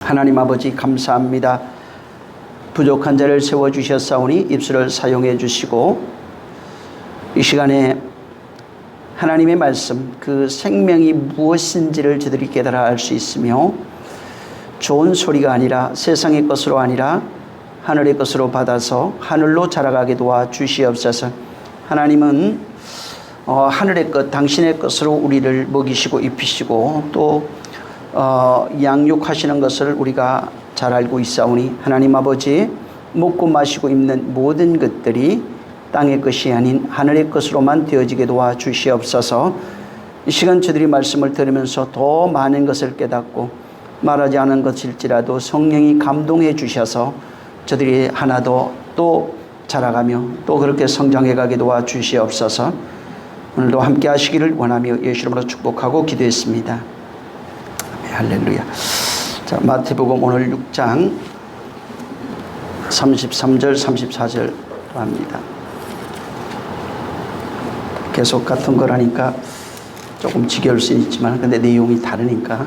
하나님 아버지 감사합니다. 부족한 자를 세워주셨사오니 입술을 사용해 주시고 이 시간에 하나님의 말씀 그 생명이 무엇인지를 저들이 깨달아 알 수 있으며 좋은 소리가 아니라 세상의 것으로 아니라 하늘의 것으로 받아서 하늘로 자라가게 도와 주시옵소서. 하나님은 하늘의 것 당신의 것으로 우리를 먹이시고 입히시고 또 양육하시는 것을 우리가 잘 알고 있사오니 하나님 아버지 먹고 마시고 입는 모든 것들이 땅의 것이 아닌 하늘의 것으로만 되어지게 도와 주시옵소서. 이 시간 저들이 말씀을 들으면서 더 많은 것을 깨닫고 말하지 않은 것일지라도 성령이 감동해 주셔서 저들이 하나 더 또 자라가며 또 그렇게 성장해 가게 도와 주시옵소서. 오늘도 함께 하시기를 원하며 예수 이름으로 축복하고 기도했습니다. 할렐루야. 자, 마태복음 오늘 6장 33절 34절 합니다. 계속 같은 거라니까 조금 지겨울 수 있지만 근데 내용이 다르니까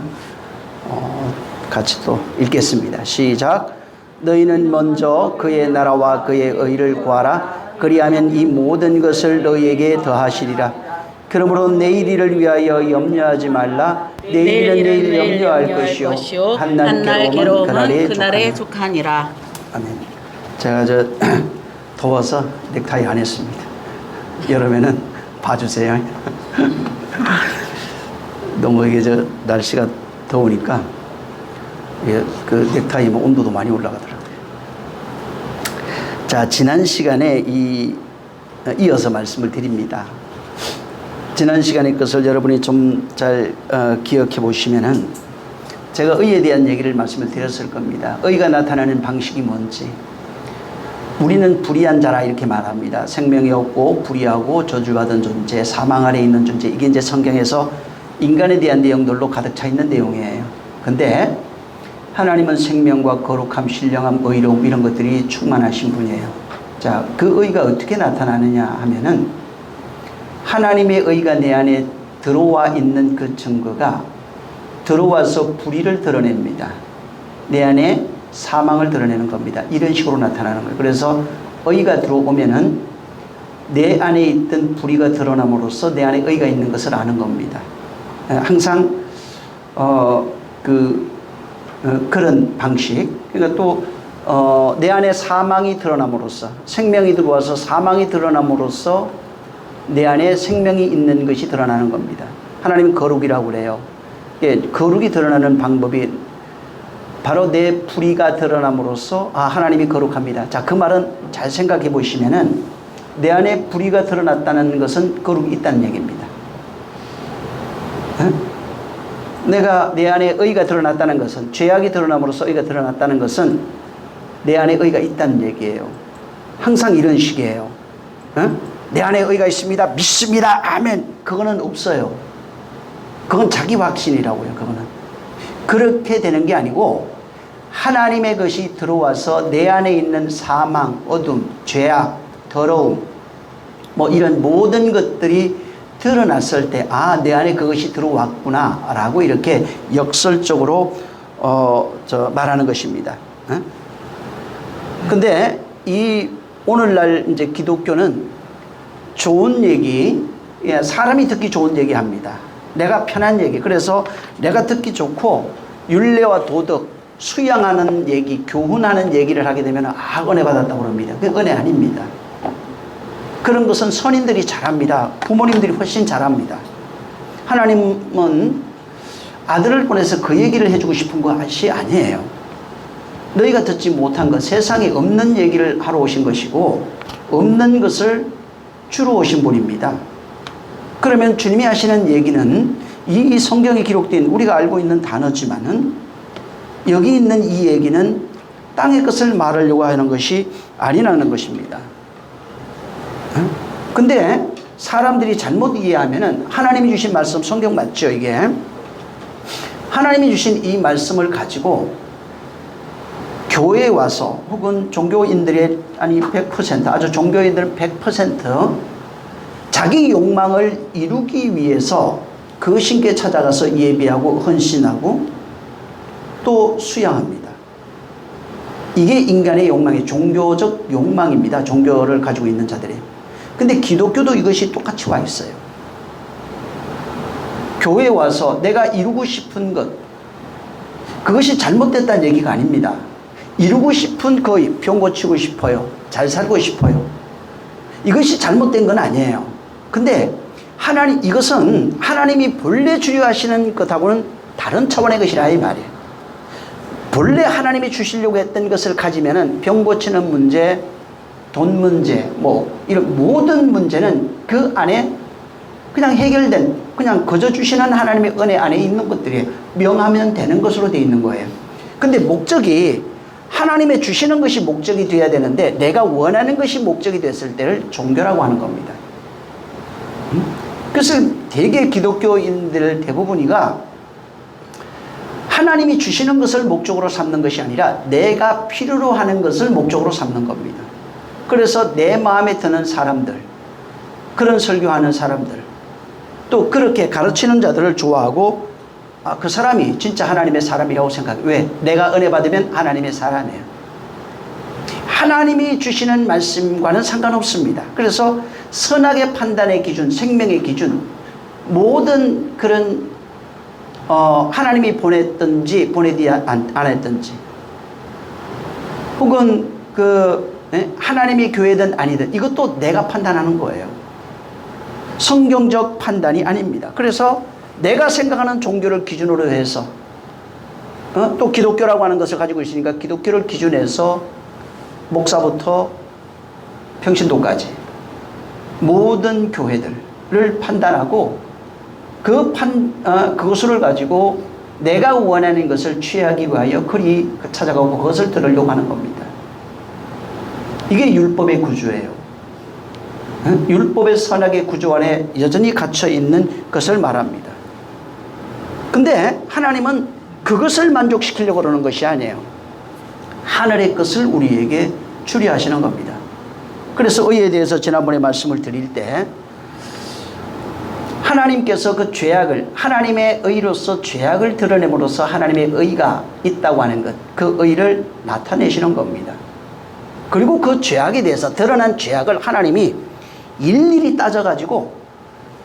같이 또 읽겠습니다. 시작. 너희는 먼저 그의 나라와 그의 의를 구하라. 그리하면 이 모든 것을 너희에게 더하시리라. 그러므로 내일 일을 위하여 염려하지 말라. 내일은 내일 염려할 것이요 한날 괴로움은 그날에 족하니라. 아멘. 제가 더워서 넥타이 안 했습니다. 여름에는 봐주세요. 너무 이게 날씨가 더우니까 그 넥타이 온도도 많이 올라가더라고요. 자, 지난 시간에 이어서 말씀을 드립니다. 지난 시간의 것을 여러분이 좀 잘 기억해 보시면은 제가 의에 대한 얘기를 말씀을 드렸을 겁니다. 의가 나타나는 방식이 뭔지. 우리는 불의한 자라 이렇게 말합니다. 생명이 없고 불의하고 저주받은 존재, 사망 아래 있는 존재. 이게 이제 성경에서 인간에 대한 내용들로 가득 차 있는 내용이에요. 근데 하나님은 생명과 거룩함, 신령함, 의로움 이런 것들이 충만하신 분이에요. 자, 그 의가 어떻게 나타나느냐 하면은 하나님의 의가 내 안에 들어와 있는 그 증거가 들어와서 불의를 드러냅니다. 내 안에 사망을 드러내는 겁니다. 이런 식으로 나타나는 거예요. 그래서 의가 들어오면은 내 안에 있던 불의가 드러남으로써 내 안에 의가 있는 것을 아는 겁니다. 항상 그런 방식. 그러니까 또 내 안에 사망이 드러남으로써 생명이 들어와서 사망이 드러남으로써 내 안에 생명이 있는 것이 드러나는 겁니다. 하나님은 거룩이라고 그래요. 거룩이 드러나는 방법이 바로 내 불의가 드러남으로써 하나님이 거룩합니다. 자, 그 말은 잘 생각해 보시면은 내 안에 불의가 드러났다는 것은 거룩이 있다는 얘기입니다. 내가 내 안에 의가 드러났다는 것은 죄악이 드러남으로써 의가 드러났다는 것은 내 안에 의가 있다는 얘기예요. 항상 이런 식이에요. 내 안에 의가 있습니다. 믿습니다. 아멘. 그거는 없어요. 그건 자기 확신이라고요. 그거는. 그렇게 되는 게 아니고 하나님의 것이 들어와서 내 안에 있는 사망, 어둠, 죄악, 더러움 이런 모든 것들이 드러났을 때 내 안에 그것이 들어왔구나 라고 이렇게 역설적으로 말하는 것입니다. 근데 이 오늘날 이제 기독교는 좋은 얘기, 사람이 듣기 좋은 얘기 합니다. 내가 편한 얘기. 그래서 내가 듣기 좋고 율례와 도덕, 수양하는 얘기, 교훈하는 얘기를 하게 되면 은혜 받았다고 그럽니다. 그게 은혜 아닙니다. 그런 것은 선인들이 잘합니다. 부모님들이 훨씬 잘합니다. 하나님은 아들을 보내서 그 얘기를 해주고 싶은 것이 아니에요. 너희가 듣지 못한 것, 세상에 없는 얘기를 하러 오신 것이고 없는 것을 주로 오신 분입니다. 그러면 주님이 하시는 얘기는 이 성경에 기록된 우리가 알고 있는 단어지만은 여기 있는 이 얘기는 땅의 것을 말하려고 하는 것이 아니라는 것입니다. 근데 사람들이 잘못 이해하면은 하나님이 주신 말씀 성경 맞죠? 이게 하나님이 주신 이 말씀을 가지고 교회에 와서 혹은 종교인들의 100% 아주 종교인들은 100% 자기 욕망을 이루기 위해서 그 신께 찾아가서 예배하고 헌신하고 또 수양합니다. 이게 인간의 욕망이 종교적 욕망입니다. 종교를 가지고 있는 자들이. 근데 기독교도 이것이 똑같이 와 있어요. 교회에 와서 내가 이루고 싶은 것, 그것이 잘못됐다는 얘기가 아닙니다. 이루고 싶은 거의 병 고치고 싶어요. 잘 살고 싶어요. 이것이 잘못된 건 아니에요. 근데 이것은 하나님이 본래 주려 하시는 것하고는 다른 차원의 것이라 이 말이에요. 본래 하나님이 주시려고 했던 것을 가지면은 병 고치는 문제, 돈 문제, 이런 모든 문제는 그 안에 그냥 해결된, 그냥 거저 주시는 하나님의 은혜 안에 있는 것들이 명하면 되는 것으로 되어 있는 거예요. 근데 목적이 하나님의 주시는 것이 목적이 되어야 되는데 내가 원하는 것이 목적이 됐을 때를 종교라고 하는 겁니다. 그래서 대개 기독교인들 대부분이가 하나님이 주시는 것을 목적으로 삼는 것이 아니라 내가 필요로 하는 것을 목적으로 삼는 겁니다. 그래서 내 마음에 드는 사람들, 그런 설교하는 사람들, 또 그렇게 가르치는 자들을 좋아하고 그 사람이 진짜 하나님의 사람이라고 생각해. 왜? 내가 은혜 받으면 하나님의 사람이에요. 하나님이 주시는 말씀과는 상관없습니다. 그래서 선악의 판단의 기준, 생명의 기준, 모든 그런 하나님이 보냈든지 보내지 안 했든지, 혹은 하나님이 교회든 아니든 이것도 내가 판단하는 거예요. 성경적 판단이 아닙니다. 그래서 내가 생각하는 종교를 기준으로 해서 또 기독교라고 하는 것을 가지고 있으니까 기독교를 기준해서 목사부터 평신도까지 모든 교회들을 판단하고 그것을 가지고 내가 원하는 것을 취하기 위하여 그리 찾아가고 그것을 들으려고 하는 겁니다. 이게 율법의 구조예요. 율법의 선악의 구조 안에 여전히 갇혀 있는 것을 말합니다. 근데 하나님은 그것을 만족시키려고 그러는 것이 아니에요. 하늘의 것을 우리에게 주려 하시는 겁니다. 그래서 의에 대해서 지난번에 말씀을 드릴 때 하나님께서 그 죄악을, 하나님의 의로서 죄악을 드러냄으로써 하나님의 의가 있다고 하는 것, 그 의를 나타내시는 겁니다. 그리고 그 죄악에 대해서 드러난 죄악을 하나님이 일일이 따져가지고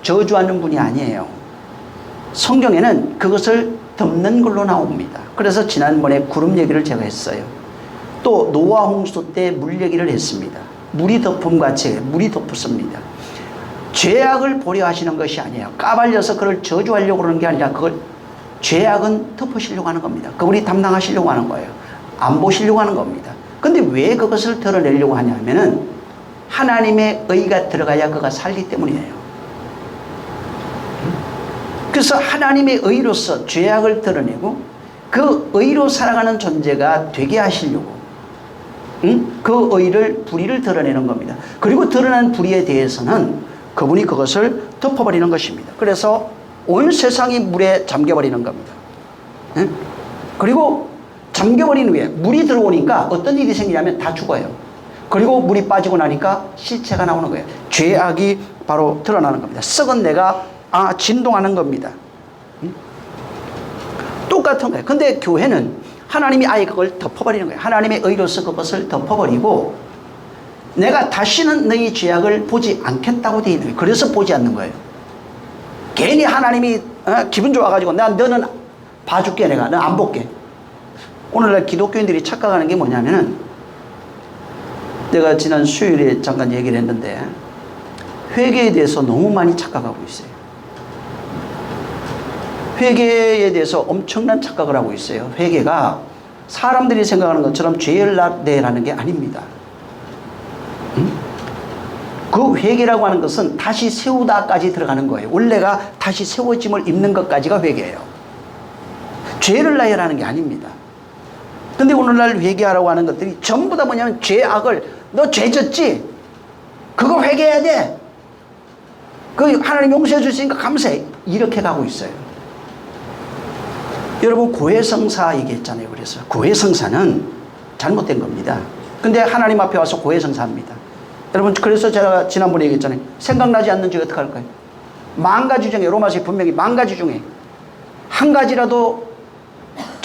저주하는 분이 아니에요. 성경에는 그것을 덮는 걸로 나옵니다. 그래서 지난번에 구름 얘기를 제가 했어요. 또 노아 홍수 때 물 얘기를 했습니다. 물이 덮음 같이 물이 덮었습니다. 죄악을 보려 하시는 것이 아니에요. 까발려서 그걸 저주하려고 그러는 게 아니라 그걸 죄악은 덮으시려고 하는 겁니다. 그분이 담당하시려고 하는 거예요. 안 보시려고 하는 겁니다. 근데 왜 그것을 드러내려고 하냐면은 하나님의 의가 들어가야 그가 살기 때문이에요. 그래서 하나님의 의로서 죄악을 드러내고 그 의로 살아가는 존재가 되게 하시려고 그 의를 불의를 드러내는 겁니다. 그리고 드러난 불의에 대해서는 그분이 그것을 덮어버리는 것입니다. 그래서 온 세상이 물에 잠겨버리는 겁니다. 그리고 잠겨버린 후에 물이 들어오니까 어떤 일이 생기냐면 다 죽어요. 그리고 물이 빠지고 나니까 시체가 나오는 거예요. 죄악이 바로 드러나는 겁니다. 썩은 내가 진동하는 겁니다. 똑같은 거예요. 근데 교회는 하나님이 아예 그걸 덮어버리는 거예요. 하나님의 의로서 그것을 덮어버리고 내가 다시는 너희 죄악을 보지 않겠다고 되어 있는 거예요. 그래서 보지 않는 거예요. 괜히 하나님이 기분 좋아가지고 너는 봐줄게, 내가 너 안 볼게. 오늘날 기독교인들이 착각하는 게 뭐냐면은, 내가 지난 수요일에 잠깐 얘기를 했는데 회개에 대해서 너무 많이 착각하고 있어요. 회개에 대해서 엄청난 착각을 하고 있어요. 회개가 사람들이 생각하는 것처럼 죄연락대라는 게 아닙니다. 그 회개라고 하는 것은 다시 세우다까지 들어가는 거예요. 원래가 다시 세워짐을 입는 것까지가 회개예요. 죄를 나열하는 게 아닙니다. 근데 오늘날 회개하라고 하는 것들이 전부 다 뭐냐면 죄악을, 너 죄 졌지? 그거 회개해야 돼. 그 하나님 용서해 주시니까 감사해. 이렇게 가고 있어요. 여러분, 고해성사 얘기했잖아요. 그래서 고해성사는 잘못된 겁니다. 근데 하나님 앞에 와서 고해성사합니다. 여러분, 그래서 제가 지난번에 얘기했잖아요. 생각나지 않는 죄 어떻게 할까요? 10,000가지 중에, 로마서에 분명히 10,000가지 중에 한 가지라도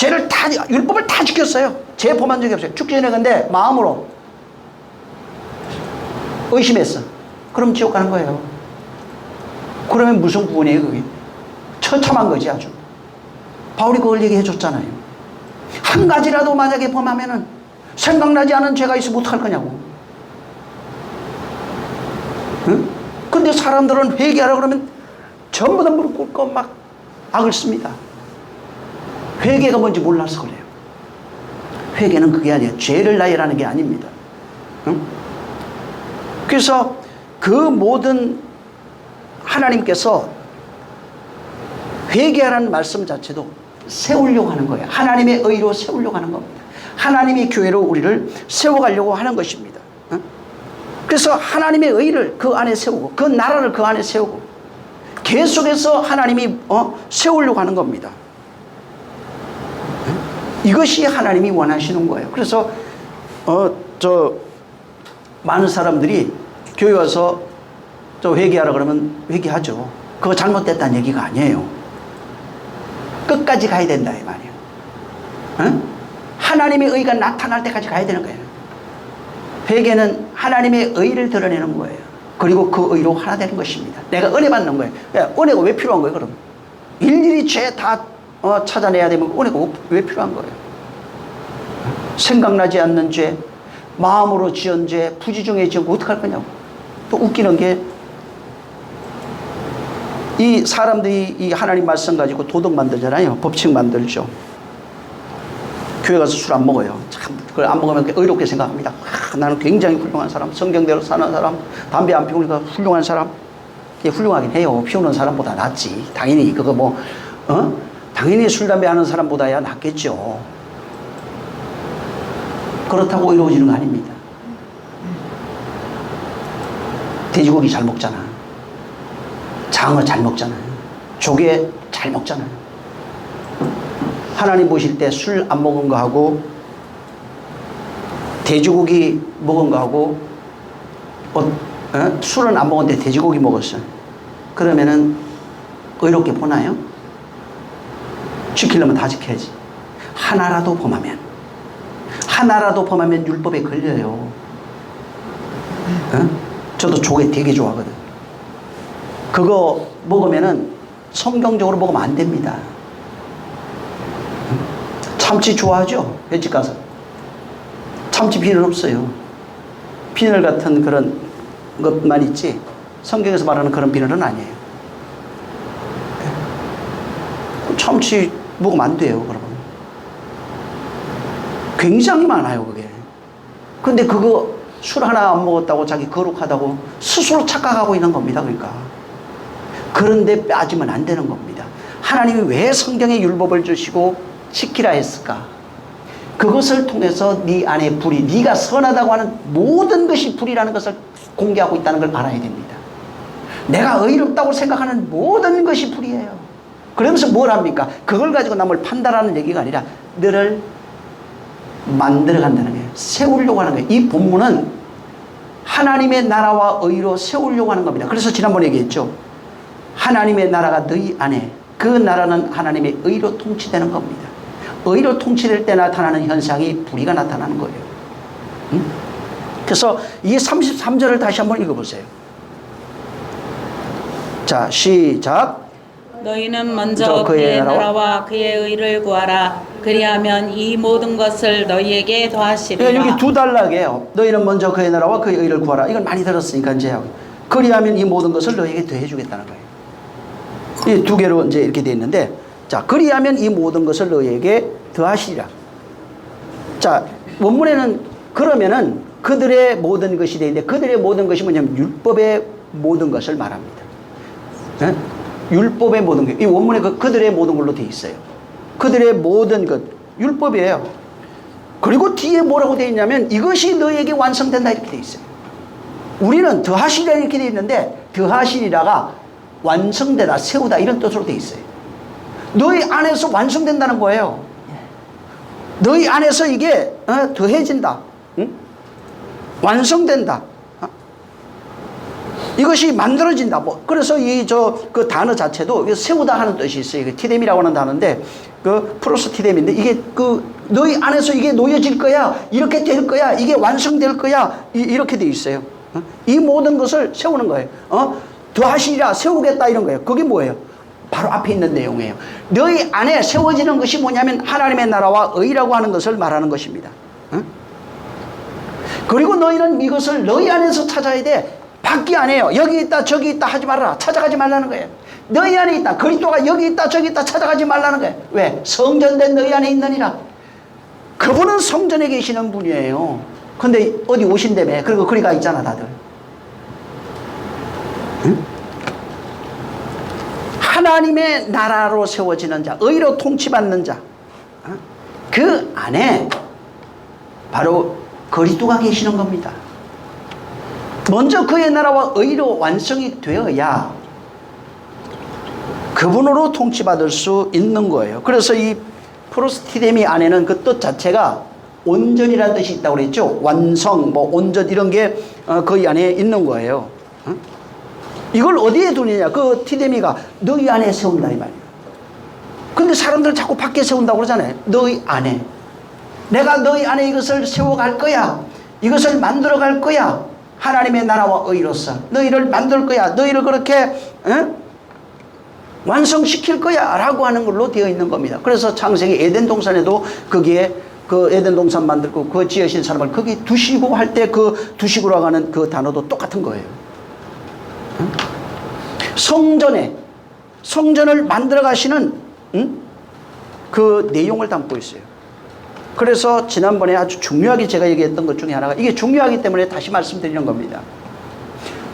죄를 다, 율법을 다 지켰어요. 죄 범한 적이 없어요. 죽기 전에 근데 마음으로 의심했어. 그럼 지옥 가는 거예요. 그러면 무슨 구원이에요, 그게? 처참한 거지, 아주. 바울이 그걸 얘기해 줬잖아요. 한 가지라도 만약에 범하면은 생각나지 않은 죄가 있으면 어떡할 거냐고. 응? 근데 사람들은 회개하라 그러면 전부 다 무릎 꿇고 막 악을 씁니다. 회개가 뭔지 몰라서 그래요. 회개는 그게 아니에요. 죄를 나열하는 게 아닙니다. 응? 그래서 그 모든 하나님께서 회개하라는 말씀 자체도 세우려고 하는 거예요. 하나님의 의로 세우려고 하는 겁니다. 하나님의 교회로 우리를 세워가려고 하는 것입니다. 응? 그래서 하나님의 의를 그 안에 세우고 그 나라를 그 안에 세우고 계속해서 하나님이 세우려고 하는 겁니다. 이것이 하나님이 원하시는 거예요. 그래서 많은 사람들이 교회 와서 회개하라 그러면 회개하죠. 그거 잘못됐다는 얘기가 아니에요. 끝까지 가야 된다 이 말이에요. 응? 하나님의 의가 나타날 때까지 가야 되는 거예요. 회개는 하나님의 의를 드러내는 거예요. 그리고 그 의로 하나 되는 것입니다. 내가 은혜 받는 거예요. 은혜가 왜 필요한 거예요, 그럼? 일일이 죄 다 찾아내야 되면 은혜가 왜 필요한 거예요? 생각나지 않는 죄, 마음으로 지은 죄, 부지중에 지은 거 어떡할 거냐고. 또 웃기는 게 이 사람들이 이 하나님 말씀 가지고 도덕 만들잖아요. 법칙 만들죠. 교회 가서 술 안 먹어요. 참, 그걸 안 먹으면 의롭게 생각합니다. 나는 굉장히 훌륭한 사람, 성경대로 사는 사람, 담배 안 피우니까 훌륭한 사람. 훌륭하긴 해요. 피우는 사람보다 낫지. 당연히 그거 당연히 술, 담배 하는 사람보다야 낫겠죠. 그렇다고 의로워지는 거 아닙니다. 돼지고기 잘 먹잖아. 장어 잘 먹잖아요. 조개 잘 먹잖아요. 하나님 보실 때 술 안 먹은 거 하고 돼지고기 먹은 거 하고 술은 안 먹었는데 돼지고기 먹었어요. 그러면은 의롭게 보나요? 지키려면 다 지켜야지. 하나라도 범하면 율법에 걸려요. 저도 조개 되게 좋아하거든. 그거 먹으면은 성경적으로 먹으면 안 됩니다. 참치 좋아하죠? 횟집 가서. 참치 비늘 없어요. 비늘 같은 그런 것만 있지 성경에서 말하는 그런 비늘은 아니에요. 참치 먹으면 안 돼요, 여러분. 굉장히 많아요, 그게. 근데 그거 술 하나 안 먹었다고 자기 거룩하다고 스스로 착각하고 있는 겁니다, 그러니까. 그런데 빠지면 안 되는 겁니다. 하나님이 왜 성경에 율법을 주시고 지키라 했을까? 그것을 통해서 네 안에 불이, 네가 선하다고 하는 모든 것이 불이라는 것을 공개하고 있다는 걸 알아야 됩니다. 내가 의롭다고 생각하는 모든 것이 불이에요. 그러면서 뭘 합니까? 그걸 가지고 남을 판단하는 얘기가 아니라 너를 만들어 간다는 거예요. 세우려고 하는 거예요. 이 본문은 하나님의 나라와 의로 세우려고 하는 겁니다. 그래서 지난번에 얘기했죠. 하나님의 나라가 너희 안에, 그 나라는 하나님의 의로 통치되는 겁니다. 의로 통치될 때 나타나는 현상이 불의가 나타나는 거예요. 응? 그래서 이 33절을 다시 한번 읽어보세요. 자, 시작. 너희는 먼저 그의 나라와 그의 의를 구하라. 그리하면 이 모든 것을 너희에게 더하시리라. 여기 두 단락이에요. 너희는 먼저 그의 나라와 그의 의를 구하라. 이걸 많이 들었으니까 이제 그리하면 이 모든 것을 너희에게 더해주겠다는 거예요. 이 두 개로 이제 이렇게 되어 있는데, 자, 그리하면 이 모든 것을 너희에게 더하시리라. 자, 원문에는 그러면은 그들의 모든 것이 되어 있는데, 그들의 모든 것이 뭐냐면 율법의 모든 것을 말합니다. 네? 율법의 모든 것. 이 원문에 그들의 모든 걸로 되어 있어요. 그들의 모든 것. 율법이에요. 그리고 뒤에 뭐라고 되어 있냐면 이것이 너희에게 완성된다 이렇게 되어 있어요. 우리는 더하시리라 이렇게 되어 있는데 더하시리라가 완성되다, 세우다 이런 뜻으로 되어 있어요. 너희 안에서 완성된다는 거예요. 너희 안에서 이게 더해진다. 응? 완성된다. 이것이 만들어진다. 뭐 그래서 그 단어 자체도 세우다 하는 뜻이 있어요. 티뎀이라고 하는 단어인데 그 프로스 티뎀인데 이게 너희 안에서 이게 놓여질 거야. 이렇게 될 거야. 이게 완성될 거야. 이렇게 돼 있어요. 이 모든 것을 세우는 거예요. 더하시리라 세우겠다 이런 거예요. 그게 뭐예요? 바로 앞에 있는 내용이에요. 너희 안에 세워지는 것이 뭐냐면 하나님의 나라와 의라고 하는 것을 말하는 것입니다. 그리고 너희는 이것을 너희 안에서 찾아야 돼. 밖이 아니에요. 여기 있다 저기 있다 하지 말아라. 찾아가지 말라는 거예요. 너희 안에 있다. 그리스도가 여기 있다 저기 있다 찾아가지 말라는 거예요. 왜? 성전된 너희 안에 있느니라. 그분은 성전에 계시는 분이에요. 근데 어디 오신다며. 그리고 거기 가 있잖아 다들. 응? 하나님의 나라로 세워지는 자, 의로 통치받는 자, 그 안에 바로 그리스도가 계시는 겁니다. 먼저 그의 나라와 의로 완성이 되어야 그분으로 통치받을 수 있는 거예요. 그래서 이 프로스티데미 안에는 그 뜻 자체가 온전이라는 뜻이 있다고 그랬죠. 완성, 뭐 온전 이런 게 거기 안에 있는 거예요. 이걸 어디에 두느냐? 그 티데미가 너희 안에 세운다 이 말이에요. 근데 사람들은 자꾸 밖에 세운다고 그러잖아요. 너희 안에. 내가 너희 안에 이것을 세워갈 거야. 이것을 만들어 갈 거야. 하나님의 나라와 의로서 너희를 만들 거야. 너희를 그렇게 완성시킬 거야 라고 하는 걸로 되어 있는 겁니다. 그래서 창세기 에덴 동산에도 거기에 그 에덴 동산 만들고 그 지으신 사람을 거기 두시고 할 때 그 두시고라고 하는 그 단어도 똑같은 거예요. 성전을 만들어 가시는 그 내용을 담고 있어요. 그래서 지난번에 아주 중요하게 제가 얘기했던 것 중에 하나가 이게 중요하기 때문에 다시 말씀드리는 겁니다.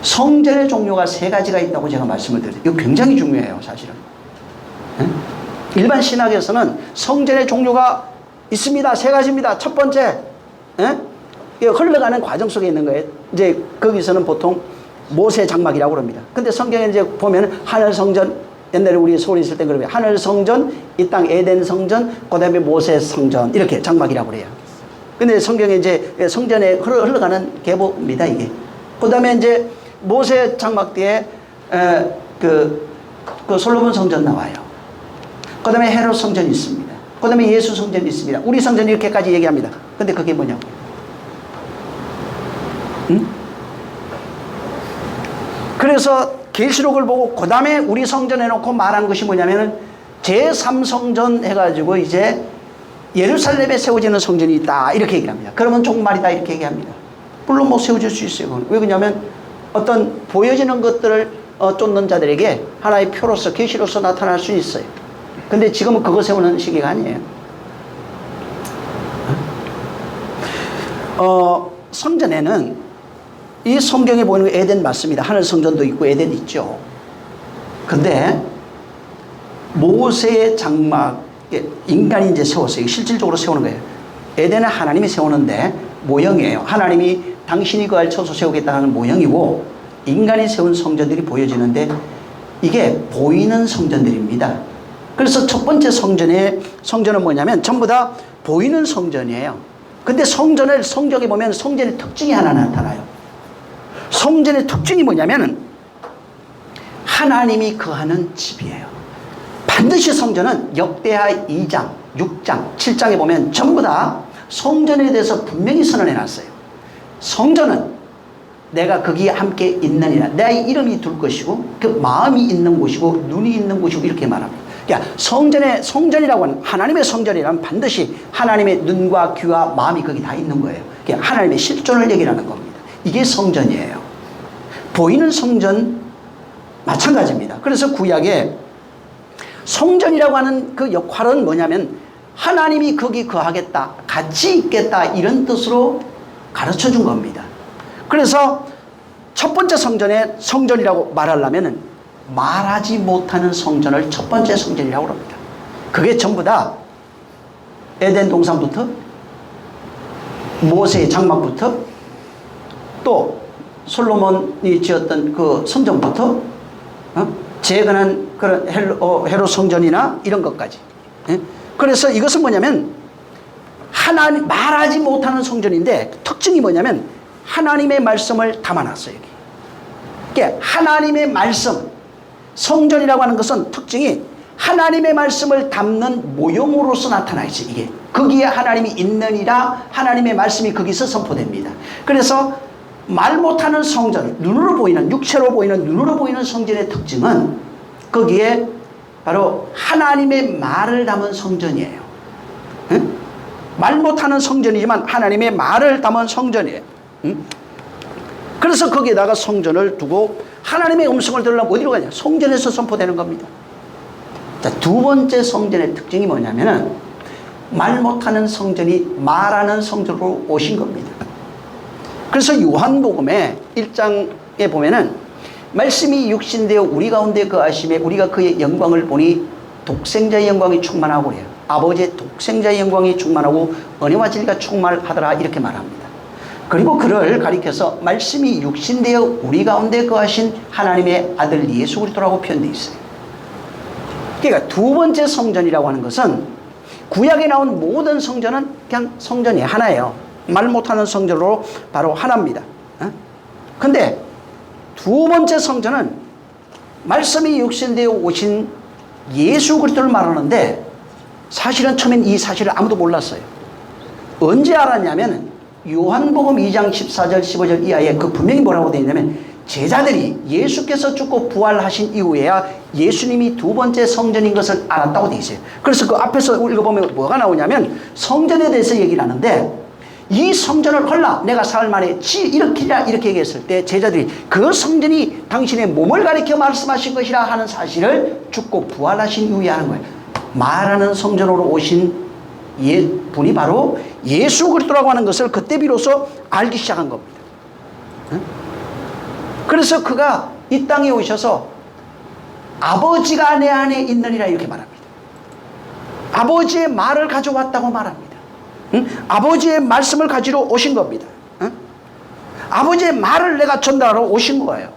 성전의 종류가 3가지가 있다고 제가 말씀을 드려요. 이거 굉장히 중요해요 사실은. 일반 신학에서는 성전의 종류가 있습니다. 3가지입니다. 첫 번째 흘러가는 과정 속에 있는 거예요. 이제 거기서는 보통 모세 장막이라고 그럽니다. 근데 성경에 이제 보면 하늘 성전, 옛날에 우리 서울에 있을 때 그러면 하늘 성전, 이 땅 에덴 성전, 그 다음에 모세 성전 이렇게 장막이라고 그래요. 근데 성경에 이제 성전에 흘러가는 계보입니다 이게. 그 다음에 이제 모세 장막 뒤에 그 솔로몬 성전 나와요. 그 다음에 헤롯 성전이 있습니다. 그 다음에 예수 성전이 있습니다. 우리 성전 이렇게까지 얘기합니다. 근데 그게 뭐냐고. 그래서 계시록을 보고 그 다음에 우리 성전에 놓고 말한 것이 뭐냐면은 제3성전 해가지고 이제 예루살렘에 세워지는 성전이 있다 이렇게 얘기합니다. 그러면 종말이다 이렇게 얘기합니다. 물론 뭐 세워질 수 있어요. 왜 그러냐면 어떤 보여지는 것들을 쫓는 자들에게 하나의 표로서 계시로서 나타날 수 있어요. 근데 지금은 그거 세우는 시기가 아니에요. 성전에는 이 성경에 보이는 에덴 맞습니다. 하늘 성전도 있고 에덴 있죠. 근데 모세의 장막에 인간이 이제 세웠어요. 실질적으로 세우는 거예요. 에덴은 하나님이 세우는데 모형이에요. 하나님이 당신이 거할 처소 세우겠다는 모형이고 인간이 세운 성전들이 보여지는데 이게 보이는 성전들입니다. 그래서 첫 번째 성전은 뭐냐면 전부 다 보이는 성전이에요. 근데 성경에 보면 성전의 특징이 하나 나타나요. 성전의 특징이 뭐냐면 하나님이 거하는 집이에요. 반드시 성전은 역대하 2장, 6장, 7장에 보면 전부 다 성전에 대해서 분명히 선언해 놨어요. 성전은 내가 거기에 함께 있느니라. 내 이름이 둘 것이고 그 마음이 있는 곳이고 눈이 있는 곳이고 이렇게 말합니다. 그러니까 성전이라고 하는 하나님의 성전이라면 반드시 하나님의 눈과 귀와 마음이 거기 다 있는 거예요. 그러니까 하나님의 실존을 얘기하는 겁니다. 이게 성전이에요. 보이는 성전 마찬가지입니다. 그래서 구약에 성전이라고 하는 그 역할은 뭐냐면 하나님이 거기 거하겠다, 같이 있겠다 이런 뜻으로 가르쳐 준 겁니다. 그래서 첫 번째 성전이라고 말하려면 말하지 못하는 성전을 첫 번째 성전이라고 합니다. 그게 전부 다 에덴 동산부터 모세의 장막부터 또 솔로몬이 지었던 그 성전부터 재건한 그런 헤롯 성전이나 이런 것까지. 그래서 이것은 뭐냐면 하나님 말하지 못하는 성전인데 특징이 뭐냐면 하나님의 말씀을 담아놨어요. 여기. 그러니까 하나님의 말씀, 성전이라고 하는 것은 특징이 하나님의 말씀을 담는 모형으로서 나타나야지. 이게 거기에 하나님이 있느니라 하나님의 말씀이 거기서 선포됩니다. 그래서 말 못하는 성전, 눈으로 보이는, 육체로 보이는, 눈으로 보이는 성전의 특징은 거기에 바로 하나님의 말을 담은 성전이에요. 응? 말 못하는 성전이지만 하나님의 말을 담은 성전이에요. 응? 그래서 거기에다가 성전을 두고 하나님의 음성을 들으려면 어디로 가냐? 성전에서 선포되는 겁니다. 자, 두 번째 성전의 특징이 뭐냐면은 말 못하는 성전이 말하는 성전으로 오신 겁니다. 그래서 요한복음의 1장에 보면은 말씀이 육신되어 우리 가운데 거하심에 우리가 그의 영광을 보니 독생자의 영광이 충만하고 그래요. 아버지의 독생자의 영광이 충만하고 은혜와 진리가 충만하더라 이렇게 말합니다. 그리고 그를 가리켜서 말씀이 육신되어 우리 가운데 거하신 하나님의 아들 예수 그리스도라고 표현되어 있어요. 그러니까 두 번째 성전이라고 하는 것은 구약에 나온 모든 성전은 그냥 성전이 하나예요. 말 못하는 성전으로 바로 하나입니다. 근데 두 번째 성전은 말씀이 육신되어 오신 예수 그리스도를 말하는데 사실은 처음엔 이 사실을 아무도 몰랐어요. 언제 알았냐면 요한복음 2장 14절 15절 이하에 그 분명히 뭐라고 되어 있냐면 제자들이 예수께서 죽고 부활하신 이후에야 예수님이 두 번째 성전인 것을 알았다고 되어 있어요. 그래서 그 앞에서 읽어보면 뭐가 나오냐면 성전에 대해서 얘기를 하는데 이 성전을 헐라 내가 사흘 만에 일으키리라 이렇게 얘기했을 때 제자들이 그 성전이 당신의 몸을 가리켜 말씀하신 것이라 하는 사실을 죽고 부활하신 이후에 하는 거예요. 말하는 성전으로 오신 분이 바로 예수 그리스도라고 하는 것을 그때 비로소 알기 시작한 겁니다. 그래서 그가 이 땅에 오셔서 아버지가 내 안에 있느니라 이렇게 말합니다. 아버지의 말을 가져왔다고 말합니다. 아버지의 말씀을 가지러 오신 겁니다. 아버지의 말을 내가 전달하러 오신 거예요.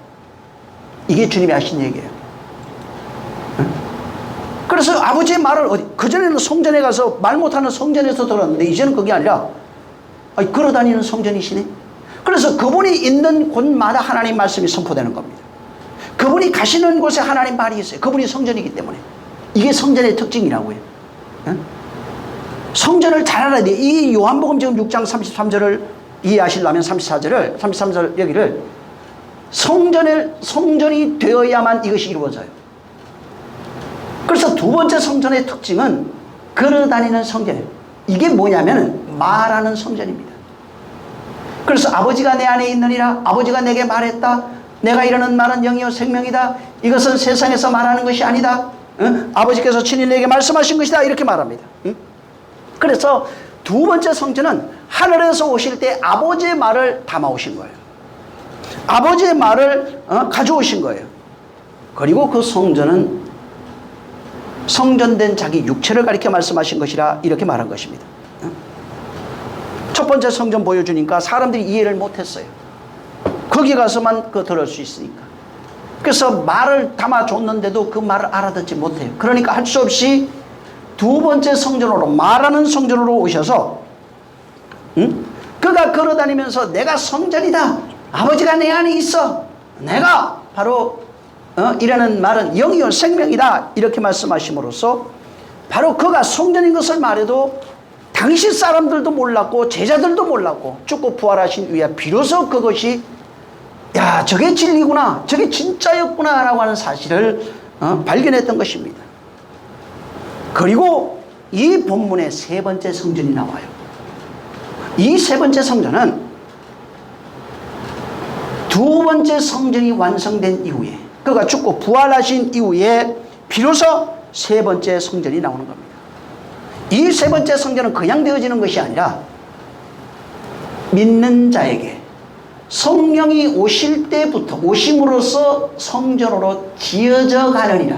이게 주님이 하신 얘기예요. 그래서 아버지의 말을 그전에는 성전에 가서 말 못하는 성전에서 들었는데 이제는 그게 아니라 걸어다니는 성전이시네. 그래서 그분이 있는 곳마다 하나님 말씀이 선포되는 겁니다. 그분이 가시는 곳에 하나님 말이 있어요. 그분이 성전이기 때문에. 이게 성전의 특징이라고요. 성전을 잘 알아야 돼. 이 요한복음 지금 6장 33절을 이해하시려면 33절 여기를 성전이 되어야만 이것이 이루어져요. 그래서 두 번째 성전의 특징은 걸어다니는 성전이에요. 이게 뭐냐면 말하는 성전입니다. 그래서 아버지가 내 안에 있느니라 아버지가 내게 말했다. 내가 이러는 말은 영이요 생명이다. 이것은 세상에서 말하는 것이 아니다. 아버지께서 친히 내게 말씀하신 것이다. 이렇게 말합니다. 그래서 두 번째 성전은 하늘에서 오실 때 아버지의 말을 담아오신 거예요. 아버지의 말을 가져오신 거예요. 그리고 그 성전은 성전된 자기 육체를 가리켜 말씀하신 것이라 이렇게 말한 것입니다. 첫 번째 성전 보여주니까 사람들이 이해를 못했어요. 거기 가서만 그 들을 수 있으니까. 그래서 말을 담아줬는데도 그 말을 알아듣지 못해요. 그러니까 할 수 없이 두 번째 성전으로 말하는 성전으로 오셔서 그가 걸어다니면서 내가 성전이다. 아버지가 내 안에 있어. 내가 바로 이라는 말은 영이요 생명이다. 이렇게 말씀하심으로써 바로 그가 성전인 것을 말해도 당시 사람들도 몰랐고 제자들도 몰랐고 죽고 부활하신 이후에 비로소 그것이 야 저게 진리구나 저게 진짜였구나 라고 하는 사실을 발견했던 것입니다. 그리고 이 본문의 세 번째 성전이 나와요. 이 세 번째 성전은 두 번째 성전이 완성된 이후에 그가 죽고 부활하신 이후에 비로소 세 번째 성전이 나오는 겁니다. 이 세 번째 성전은 그냥 되어지는 것이 아니라 믿는 자에게 성령이 오실 때부터 오심으로써 성전으로 지어져 가느니라.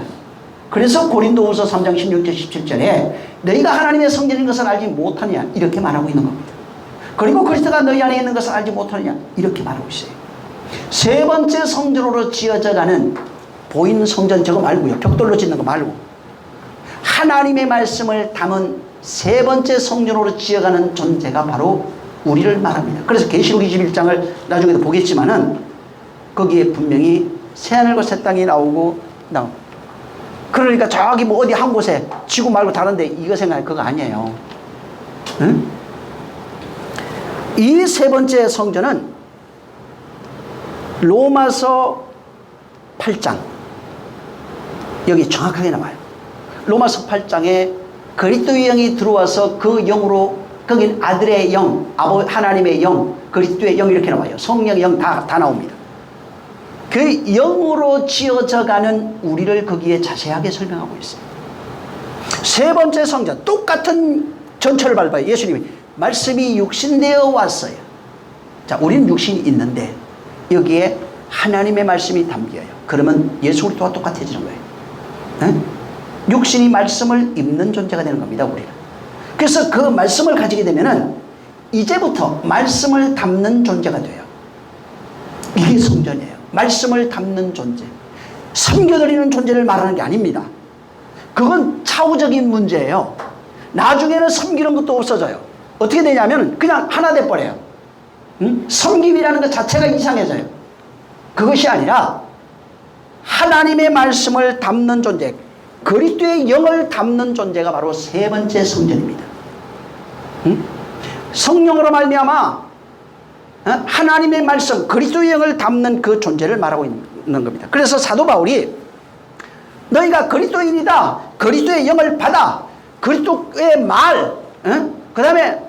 그래서 고린도후서 3장 16절 17절에 너희가 하나님의 성전인 것을 알지 못하냐 이렇게 말하고 있는 겁니다. 그리고 그리스도가 너희 안에 있는 것을 알지 못하느냐 이렇게 말하고 있어요. 세 번째 성전으로 지어져 가는 보이는 성전 저거 말고요. 벽돌로 짓는 거 말고 하나님의 말씀을 담은 세 번째 성전으로 지어가는 존재가 바로 우리를 말합니다. 그래서 계시록 21장을 나중에도 보겠지만은 거기에 분명히 새하늘과 새 땅이 나오고 그러니까 저기 뭐 어디 한 곳에 지구 말고 다른데 이거 생각해 그거 아니에요. 응? 이 세 번째 성전은 로마서 8장 여기 정확하게 나와요. 로마서 8장에 그리스도의 영이 들어와서 그 영으로 거긴 아들의 영, 하나님의 영, 그리스도의 영 이렇게 나와요. 성령의 영 다 나옵니다. 그 영으로 지어져가는 우리를 거기에 자세하게 설명하고 있어요. 세 번째 성전 똑같은 전철을 밟아요. 예수님이 말씀이 육신되어 왔어요. 자, 우리는 육신이 있는데 여기에 하나님의 말씀이 담겨요. 그러면 예수 그리스도와 똑같아지는 거예요. 에? 육신이 말씀을 입는 존재가 되는 겁니다. 우리는. 그래서 그 말씀을 가지게 되면은 이제부터 말씀을 담는 존재가 돼요. 이게 성전이에요. 말씀을 담는 존재. 섬겨드리는 존재를 말하는 게 아닙니다. 그건 차후적인 문제예요. 나중에는 섬기는 것도 없어져요. 어떻게 되냐면 그냥 하나 돼버려요. 섬김이라는 것 자체가 이상해져요. 그것이 아니라 하나님의 말씀을 담는 존재, 그리스도의 영을 담는 존재가 바로 세 번째 성전입니다. 성령으로 말미암아 하나님의 말씀, 그리스도의 영을 담는 그 존재를 말하고 있는 겁니다. 그래서 사도 바울이 너희가 그리스도인이다, 그리스도의 영을 받아, 그리스도의 말, 그 다음에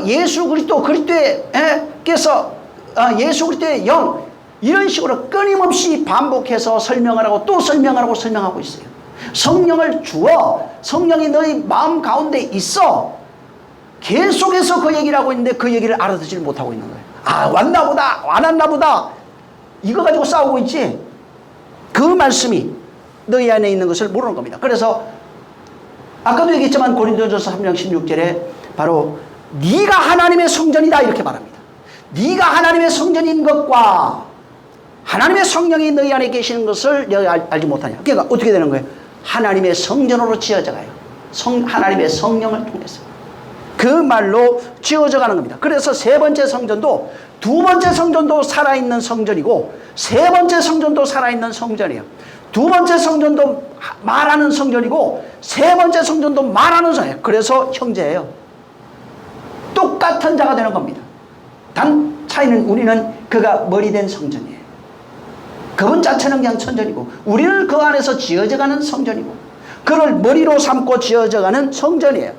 예수 그리스도, 그리스도께서 예수 그리스도의 영, 이런 식으로 끊임없이 반복해서 설명하라고 또 설명하고 있어요. 성령을 주어, 성령이 너희 마음 가운데 있어. 계속해서 그 얘기를 하고 있는데 그 얘기를 알아듣지를 못하고 있는 거예요. 아, 왔나 보다, 안 왔나 보다, 이거 가지고 싸우고 있지. 그 말씀이 너희 안에 있는 것을 모르는 겁니다. 그래서 아까도 얘기했지만 고린도전서 3장 16절에 바로 네가 하나님의 성전이다 이렇게 말합니다. 네가 하나님의 성전인 것과 하나님의 성령이 너희 안에 계시는 것을 너희가 알지 못하냐. 그러니까 어떻게 되는 거예요? 하나님의 성전으로 지어져 가요. 하나님의 성령을 통해서 그 말로 지어져 가는 겁니다. 그래서 세 번째 성전도 두 번째 성전도 살아있는 성전이고 세 번째 성전도 살아있는 성전이에요. 두 번째 성전도 말하는 성전이고 세 번째 성전도 말하는 성전이에요. 그래서 형제예요. 똑같은 자가 되는 겁니다. 단 차이는 우리는 그가 머리 된 성전이에요. 그분 자체는 그냥 성전이고 우리는 그 안에서 지어져가는 성전이고 그를 머리로 삼고 지어져가는 성전이에요.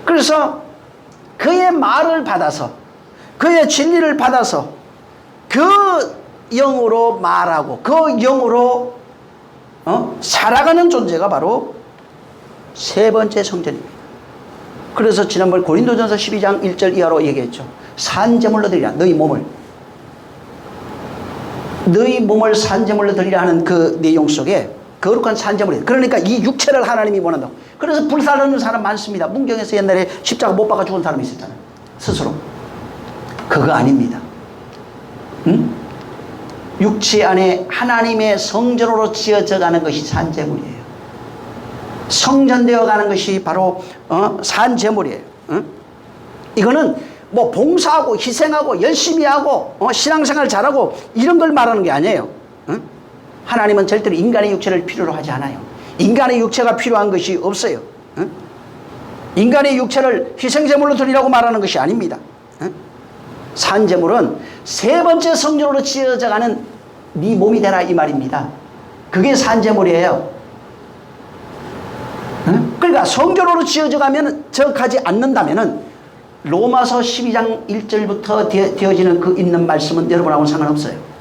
그래서 그의 말을 받아서 그의 진리를 받아서 그 영으로 말하고 그 영으로 살아가는 존재가 바로 세 번째 성전입니다. 그래서 지난번 고린도전서 12장 1절 이하로 얘기했죠. 산제물로 드리라. 너희 몸을 산제물로 드리라 하는 그 내용 속에 거룩한 산제물이에요. 그러니까 이 육체를 하나님이 원한다고. 그래서 불사르는 사람 많습니다. 문경에서 옛날에 십자가 못 박아 죽은 사람이 있었잖아요. 스스로. 그거 아닙니다. 육체 안에 하나님의 성전으로 지어져 가는 것이 산제물이에요. 성전되어 가는 것이 바로 산제물이에요. 이거는 뭐 봉사하고 희생하고 열심히 하고 신앙생활 잘하고 이런 걸 말하는 게 아니에요. 하나님은 절대로 인간의 육체를 필요로 하지 않아요. 인간의 육체가 필요한 것이 없어요. 인간의 육체를 희생제물로 드리라고 말하는 것이 아닙니다. 산제물은 세 번째 성전으로 지어져가는 네 몸이 되라 이 말입니다. 그게 산제물이에요. 그러니까 성전으로 지어져가지 않는다면은 로마서 12장 1절부터 되어지는 그 있는 말씀은 여러분하고는 상관없어요.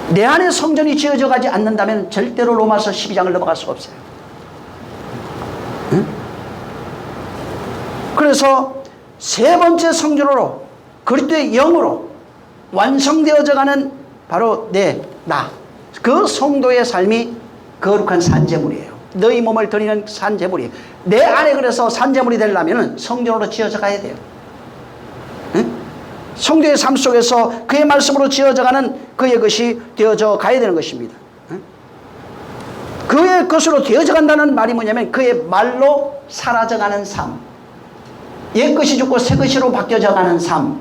내 안에 성전이 지어져 가지 않는다면 절대로 로마서 12장을 넘어갈 수가 없어요. 그래서 세 번째 성전으로 그리스도의 영으로 완성되어져 가는 바로 그 성도의 삶이 거룩한 산제물이에요. 너희 몸을 드리는 산제물이에요. 내 안에 그래서 산제물이 되려면 성전으로 지어져 가야 돼요. 성도의 삶 속에서 그의 말씀으로 지어져가는 그의 것이 되어져 가야 되는 것입니다. 그의 것으로 되어져 간다는 말이 뭐냐면 그의 말로 사라져가는 삶, 옛 것이 죽고 새 것으로 바뀌어져 가는 삶,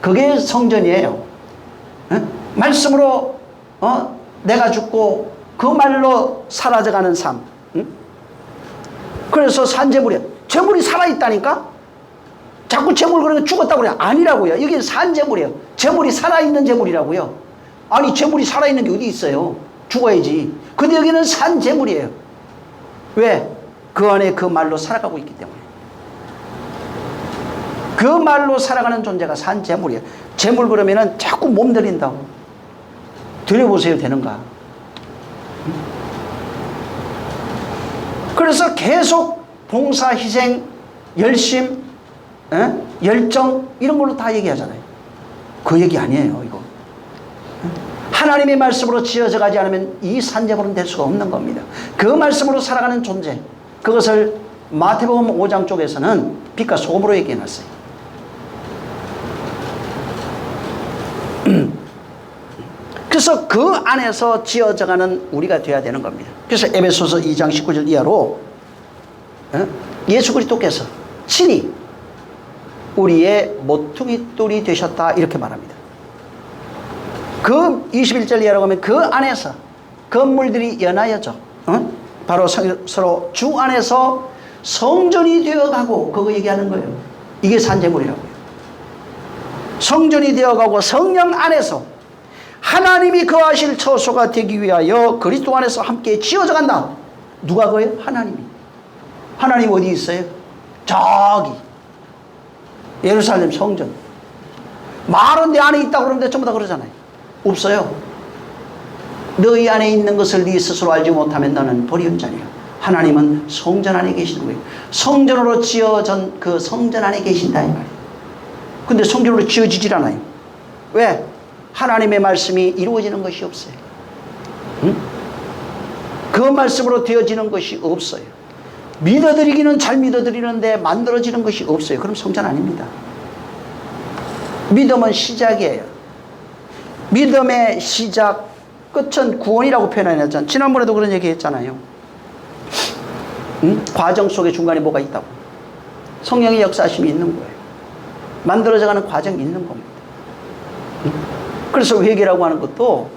그게 성전이에요. 말씀으로 내가 죽고 그 말로 사라져가는 삶. 그래서 산재물이야. 재물이 살아있다니까? 자꾸 재물 그러면 죽었다고 그래. 아니라고요. 여기 산재물이에요. 재물이 살아있는 재물이라고요. 아니 재물이 살아있는 게 어디 있어요? 죽어야지. 근데 여기는 산재물이에요. 왜? 그 안에 그 말로 살아가고 있기 때문에. 그 말로 살아가는 존재가 산재물이에요. 재물 그러면은 자꾸 몸 들인다고. 들여보세요. 되는가? 그래서 계속 봉사, 희생, 열심, 열정 이런 걸로 다 얘기하잖아요. 그 얘기 아니에요. 이거. 하나님의 말씀으로 지어져 가지 않으면 이 산재물은 될 수가 없는 겁니다. 그 말씀으로 살아가는 존재, 그것을 마태복음 5장 쪽에서는 빛과 소금으로 얘기해놨어요. 그래서 그 안에서 지어져가는 우리가 되어야 되는 겁니다. 그래서 에베소서 2장 19절 이하로 예수 그리스도께서 친히 우리의 모퉁이 돌이 되셨다 이렇게 말합니다. 그 21절 이하라고 하면 그 안에서 건물들이 연하여져 바로 서로 주 안에서 성전이 되어가고 그거 얘기하는 거예요. 이게 산재물이라고요. 성전이 되어가고 성령 안에서 하나님이 거하실 처소가 되기 위하여 그리스도 안에서 함께 지어져 간다. 누가 그래요? 하나님이. 하나님 어디 있어요? 저기 예루살렘 성전. 말은 내 안에 있다고 그러는데 전부 다 그러잖아요. 없어요. 너희 안에 있는 것을 네 스스로 알지 못하면 너는 불의한 자니라. 하나님은 성전 안에 계시는 거예요. 성전으로 지어진 그 성전 안에 계신다 이 말이에요. 근데 성전으로 지어지질 않아요. 왜? 하나님의 말씀이 이루어지는 것이 없어요. 그 말씀으로 되어지는 것이 없어요. 믿어드리기는 잘 믿어드리는데 만들어지는 것이 없어요. 그럼 성전 아닙니다. 믿음은 시작이에요. 믿음의 시작, 끝은 구원이라고 표현했잖아요. 지난번에도 그런 얘기 했잖아요. 과정 속에 중간에 뭐가 있다고. 성령의 역사심이 있는 거예요. 만들어져가는 과정이 있는 겁니다. 그래서 회개라고 하는 것도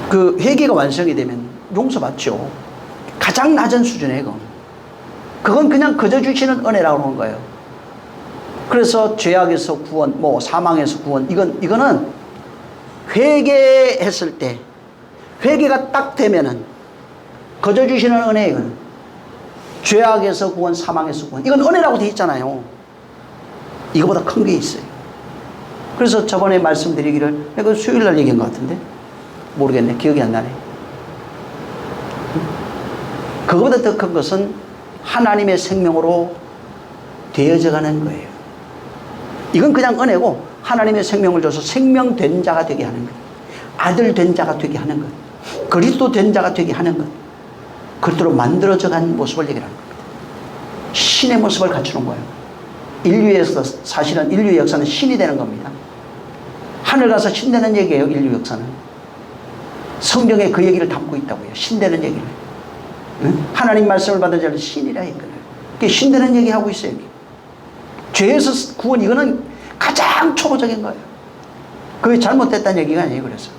그 회개가 완성이 되면 용서받죠. 가장 낮은 수준이에요. 그건 그냥 그저 주시는 은혜라고 하는 거예요. 그래서 죄악에서 구원, 뭐 사망에서 구원, 이거는 회개했을 때, 회개가 딱 되면은 거저 주시는 은혜예요. 죄악에서 구원, 사망에서 구원, 이건 은혜라고 돼 있잖아요. 이거보다 큰 게 있어요. 그래서 저번에 말씀드리기를, 내가 수요일 날 얘기한 것 같은데 모르겠네, 기억이 안 나네. 그거보다 더 큰 것은 하나님의 생명으로 되어져 가는 거예요. 이건 그냥 은혜고, 하나님의 생명을 줘서 생명된 자가 되게 하는 것, 아들 된 자가 되게 하는 것, 그리스도 된 자가 되게 하는 것, 그리스도로 만들어져 간 모습을 얘기하는 겁니다. 신의 모습을 갖추는 거예요. 인류에서 사실은 인류의 역사는 신이 되는 겁니다. 하늘 가서 신 되는 얘기예요. 인류 역사는 성경에 그 얘기를 담고 있다고요. 신 되는 얘기를. 하나님 말씀을 받은 자는 신이라 했거든요. 신 되는 얘기하고 있어요. 여기. 죄에서 구원, 이거는 가장 초보적인 거예요. 그게 잘못됐다는 얘기가 아니에요. 그래서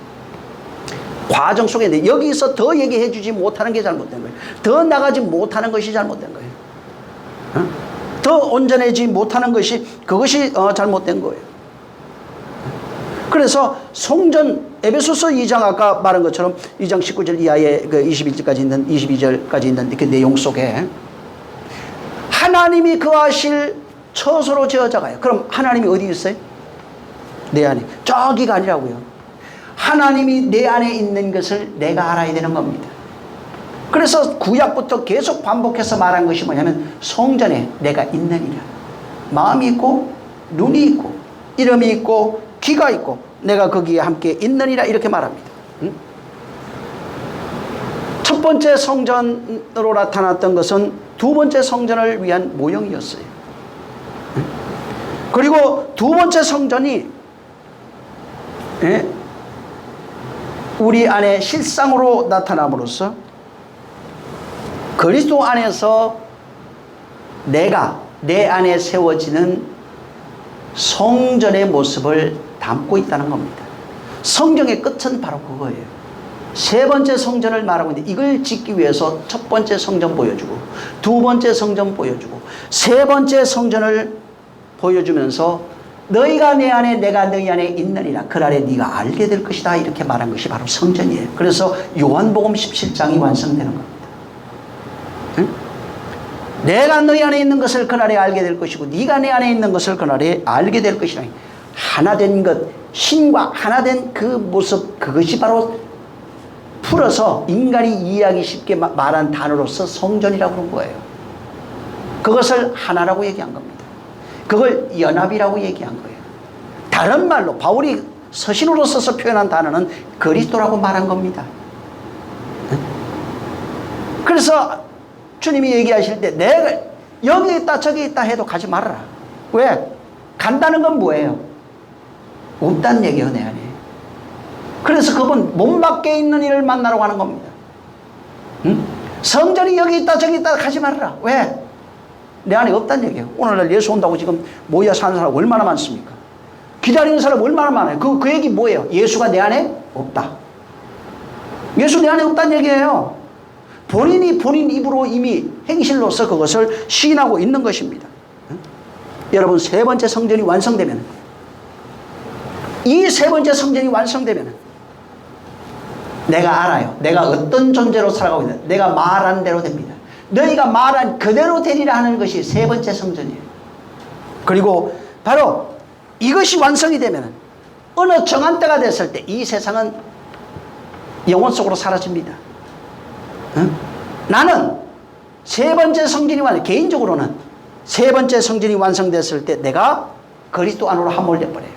과정 속에 있는데 여기서 더 얘기해 주지 못하는 게 잘못된 거예요. 더 나가지 못하는 것이 잘못된 거예요. 더 온전해지지 못하는 것이, 그것이 잘못된 거예요. 그래서 성전, 에베소서 2장 아까 말한 것처럼 2장 19절 이하에 그 21절까지 있는, 22절까지 있는 그 내용 속에 하나님이 거하실 처소로 지어져 가요. 그럼 하나님이 어디 있어요? 내 안에. 저기가 아니라고요. 하나님이 내 안에 있는 것을 내가 알아야 되는 겁니다. 그래서 구약부터 계속 반복해서 말한 것이 뭐냐면, 성전에 내가 있느니라. 마음이 있고 눈이 있고 이름이 있고 귀가 있고 내가 거기에 함께 있느니라, 이렇게 말합니다. 첫 번째 성전으로 나타났던 것은 두 번째 성전을 위한 모형이었어요. 그리고 두 번째 성전이 우리 안에 실상으로 나타남으로써 그리스도 안에서 내 안에 세워지는 성전의 모습을 담고 있다는 겁니다. 성경의 끝은 바로 그거예요. 세 번째 성전을 말하고 있는데 이걸 짓기 위해서 첫 번째 성전 보여주고 두 번째 성전 보여주고 세 번째 성전을 보여주면서 너희가 내 안에 내가 너희 안에 있느니라 그날에 네가 알게 될 것이다 이렇게 말한 것이 바로 성전이에요. 그래서 요한복음 17장이 완성되는 겁니다. 응? 내가 너희 안에 있는 것을 그날에 알게 될 것이고 네가 내 안에 있는 것을 그날에 알게 될 것이라. 하나된 것, 신과 하나된 그 모습, 그것이 바로 풀어서 인간이 이해하기 쉽게 말한 단어로서 성전이라고 그런 거예요. 그것을 하나라고 얘기한 겁니다. 그걸 연합이라고 얘기한 거예요. 다른 말로 바울이 서신으로 써서 표현한 단어는 그리스도라고 말한 겁니다. 그래서 주님이 얘기하실 때 내가 여기 있다 저기 있다 해도 가지 말아라. 왜? 간다는 건 뭐예요? 없다는 얘기예요, 내 안에. 그래서 그분 몸 밖에 있는 이를 만나러 가는 겁니다. 응? 성전이 여기 있다 저기 있다 가지 말아라. 왜? 내 안에 없다는 얘기예요. 오늘날 예수 온다고 지금 모여 사는 사람 얼마나 많습니까? 기다리는 사람 얼마나 많아요. 그 얘기 뭐예요? 예수가 내 안에 없다. 예수 내 안에 없다는 얘기예요. 본인이 본인 입으로 이미 행실로서 그것을 시인하고 있는 것입니다. 응? 여러분 세 번째 성전이 완성되면 이 세 번째 성전이 완성되면 내가 알아요. 내가 어떤 존재로 살아가고 있는가. 내가 말한 대로 됩니다. 너희가 말한 그대로 되리라 하는 것이 세 번째 성전이에요. 그리고 바로 이것이 완성이 되면 어느 정한 때가 됐을 때 이 세상은 영혼 속으로 사라집니다. 응? 나는 세 번째 성전이 개인적으로는 세 번째 성전이 완성됐을 때 내가 그리스도 안으로 함몰돼 버려요.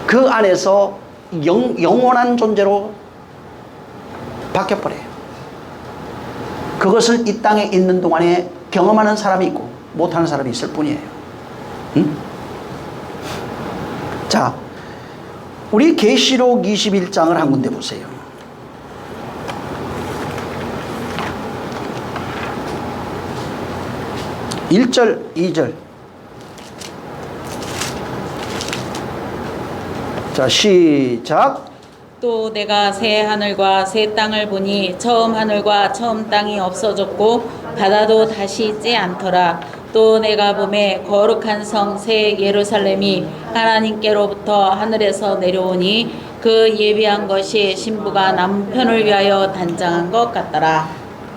그 안에서 영원한 존재로 바뀌어버려요. 그것을 이 땅에 있는 동안에 경험하는 사람이 있고 못하는 사람이 있을 뿐이에요. 응? 자, 우리 계시록 21장을 한 군데 보세요. 1절, 2절. 자, 시작. 또 내가 새 하늘과 새 땅을 보니 처음 하늘과 처음 땅이 없어졌고 바다도 다시 있지 않더라. 또 내가 보매 거룩한 성 새 예루살렘이 하나님께로부터 하늘에서 내려오니 그 예비한 것이 신부가 남편을 위하여 단장한 것 같더라.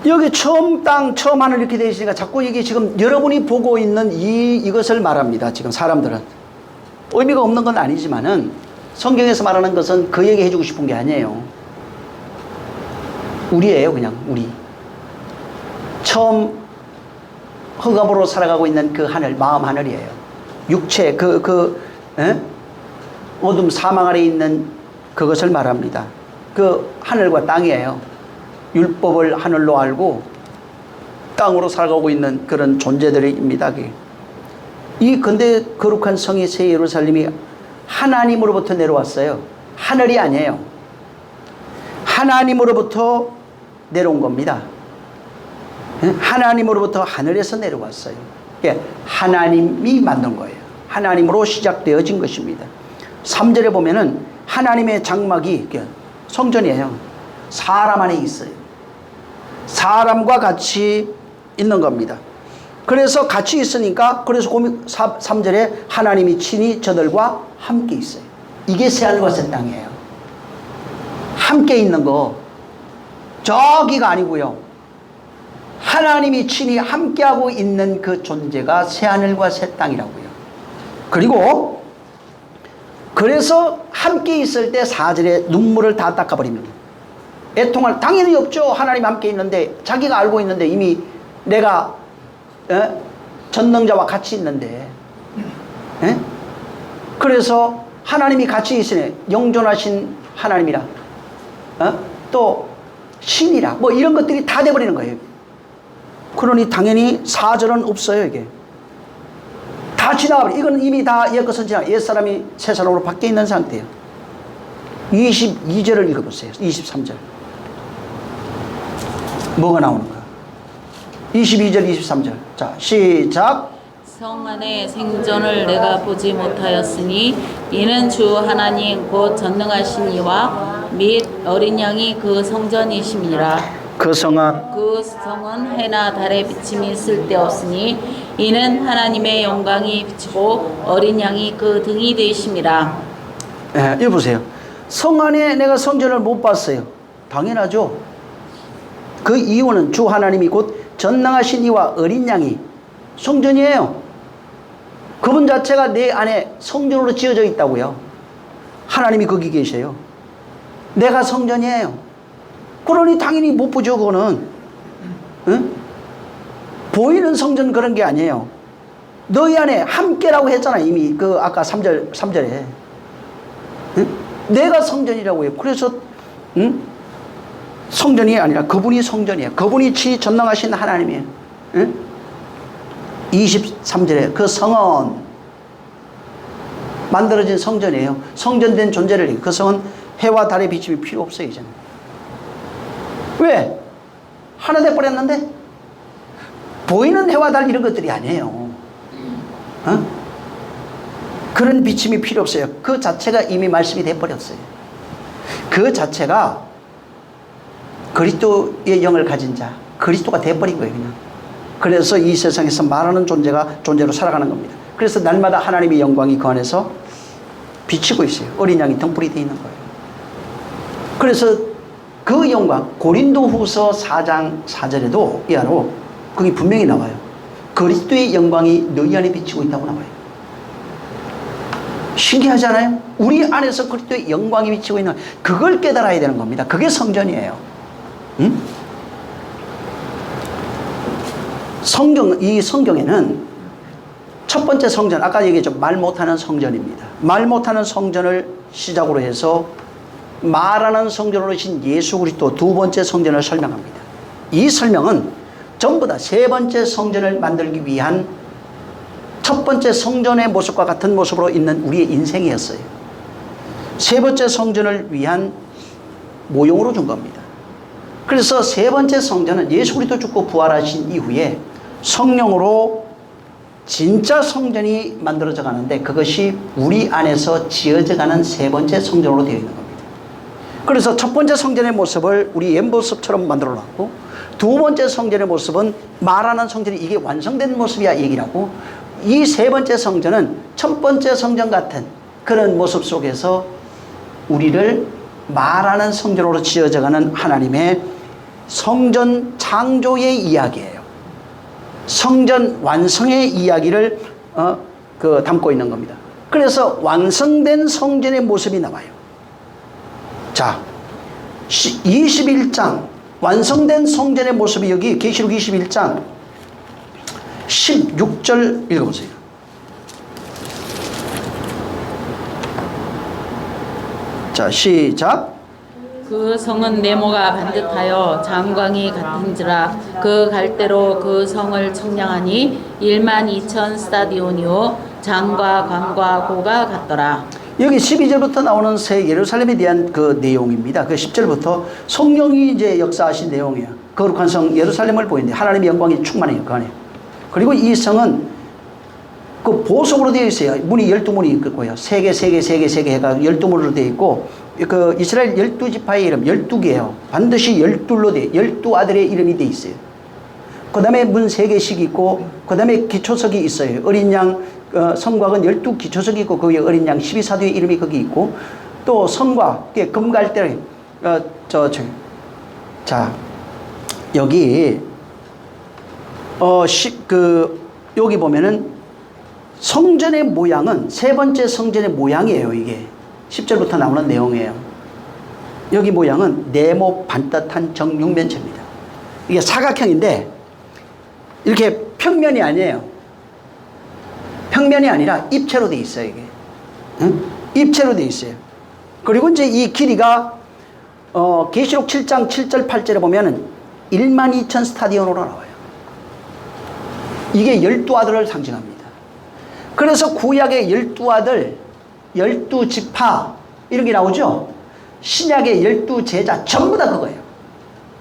여기 처음 땅, 처음 하늘 이렇게 되어 있으니까 자꾸 이게 지금 여러분이 보고 있는 이것을 말합니다. 지금 사람들은. 의미가 없는 건 아니지만은 성경에서 말하는 것은 그 얘기 해주고 싶은 게 아니에요. 우리예요, 그냥 우리. 처음 흑암으로 살아가고 있는 그 하늘, 마음 하늘이에요. 육체, 어둠 사망 아래 있는 그것을 말합니다. 그 하늘과 땅이에요. 율법을 하늘로 알고 땅으로 살아가고 있는 그런 존재들입니다. 이 근데 거룩한 성의 새 예루살렘이 하나님으로부터 내려왔어요. 하늘이 아니에요. 하나님으로부터 내려온 겁니다. 하나님으로부터 하늘에서 내려왔어요. 하나님이 만든 거예요. 하나님으로 시작되어진 것입니다. 3절에 보면은 하나님의 장막이 성전이에요. 사람 안에 있어요. 사람과 같이 있는 겁니다. 그래서 같이 있으니까 그래서 3절에 하나님이 친히 저들과 함께 있어요. 이게 새하늘과 새 땅이에요. 함께 있는 거 저기가 아니고요. 하나님이 친히 함께하고 있는 그 존재가 새하늘과 새 땅이라고요. 그리고 그래서 함께 있을 때 4절에 눈물을 다 닦아버립니다. 애통할 당연히 없죠. 하나님 함께 있는데 자기가 알고 있는데 이미 내가 전능자와 같이 있는데 그래서 하나님이 같이 있으니 영존하신 하나님이라 또 신이라 뭐 이런 것들이 다 돼버리는 거예요. 그러니 당연히 4절은 없어요. 이게 다 지나가버려. 이건 이미 다 옛것은 지나 옛사람이 새사람으로 바뀌어 있는 상태예요. 22절을 읽어보세요. 23절 뭐가 나오는가? 22절, 23절. 자, 시작. 성 안에 생전을 내가 보지 못하였으니 이는 주 하나님 곧 전능하신 이와 및 어린 양이 그 성전이심이라. 그 성은 그 성은 해나 달의 비침이 쓸데없으니 이는 하나님의 영광이 비치고 어린 양이 그 등이 되심이라. 여기 보세요. 성 안에 내가 성전을 못 봤어요. 당연하죠. 그 이유는 주 하나님이 곧 전능하신 이와 어린 양이 성전이에요. 그분 자체가 내 안에 성전으로 지어져 있다고요. 하나님이 거기 계셔요. 내가 성전이에요. 그러니 당연히 못 보죠, 그거는. 응? 보이는 성전 그런 게 아니에요. 너희 안에 함께라고 했잖아, 이미. 그 아까 3절에. 응? 내가 성전이라고 해요. 그래서 응? 성전이 아니라 그분이 성전이에요. 그분이 전능하신 하나님이에요. 응? 23절에 그 성은 만들어진 성전이에요. 성전된 존재를 해요. 그 성은 해와 달의 비침이 필요 없어요, 이제는. 왜? 하나 돼버렸는데? 보이는 해와 달 이런 것들이 아니에요. 어? 그런 비침이 필요 없어요. 그 자체가 이미 말씀이 돼버렸어요. 그 자체가 그리스도의 영을 가진 자, 그리스도가 돼버린 거예요, 그냥. 그래서 이 세상에서 말하는 존재로 살아가는 겁니다. 그래서 날마다 하나님의 영광이 그 안에서 비치고 있어요. 어린 양이 등불이 되어 있는 거예요. 그래서 그 영광, 고린도후서 4장 4절에도 이하로 거기 분명히 나와요. 그리스도의 영광이 너희 안에 비치고 있다고 나와요. 신기하지 않아요? 우리 안에서 그리스도의 영광이 비치고 있는, 그걸 깨달아야 되는 겁니다. 그게 성전이에요. 응? 이 성경에는 첫 번째 성전, 아까 얘기했죠. 말 못하는 성전입니다. 말 못하는 성전을 시작으로 해서 말하는 성전으로 신 예수 그리스도 두 번째 성전을 설명합니다. 이 설명은 전부 다 세 번째 성전을 만들기 위한 첫 번째 성전의 모습과 같은 모습으로 있는 우리의 인생이었어요. 세 번째 성전을 위한 모형으로 준 겁니다. 그래서 세 번째 성전은 예수 그리스도 죽고 부활하신 이후에 성령으로 진짜 성전이 만들어져 가는데, 그것이 우리 안에서 지어져 가는 세 번째 성전으로 되어 있는 겁니다. 그래서 첫 번째 성전의 모습을 우리 옛모습처럼 만들어 놨고, 두 번째 성전의 모습은 말하는 성전이 이게 완성된 모습이야 얘기를 하고, 이 세 번째 성전은 첫 번째 성전 같은 그런 모습 속에서 우리를 말하는 성전으로 지어져 가는 하나님의 성전 창조의 이야기예요. 성전 완성의 이야기를 담고 있는 겁니다. 그래서 완성된 성전의 모습이 나와요. 자, 21장 완성된 성전의 모습이 여기 계시록 21장 16절 읽어보세요. 자, 시작. 그 성은 네모가 반듯하여 장광이 같은지라. 그 갈대로 그 성을 청량하니 12,000 스타디온이요 장과 광과 고가 같더라. 여기 12절부터 나오는 새 예루살렘에 대한 그 내용입니다. 그 10절부터 성령이 이제 역사하신 내용이에요. 거룩한 성 예루살렘을 보이는데 하나님의 영광이 충만해요, 그 안에. 그리고 이 성은 그 보석으로 되어 있어요. 문이 12문이 있고요. 3개 해가 12문으로 되어 있고, 그 이스라엘 12지파의 이름 12개예요. 반드시 12로 돼, 12아들의 이름이 되어 있어요. 그 다음에 문 3개씩 있고, 그 다음에 기초석이 있어요. 어린 양 성곽은 12기초석이 있고, 거기에 어린 양 12사도의 이름이 거기 있고, 또 성곽, 금갈대, 자, 여기, 여기 보면은 성전의 모양은 세 번째 성전의 모양이에요, 이게. 10절부터 나오는 내용이에요. 여기 모양은 네모 반듯한 정육면체입니다. 이게 사각형인데, 이렇게 평면이 아니에요. 평면이 아니라 입체로 되어 있어요, 이게. 응? 입체로 되어 있어요. 그리고 이제 이 길이가, 계시록 7장 7절 8절에 보면은 12,000 스타디온으로 나와요. 이게 12아들을 상징합니다. 그래서 구약의 12아들, 12지파 이런 게 나오죠. 신약의 12제자 전부 다 그거예요.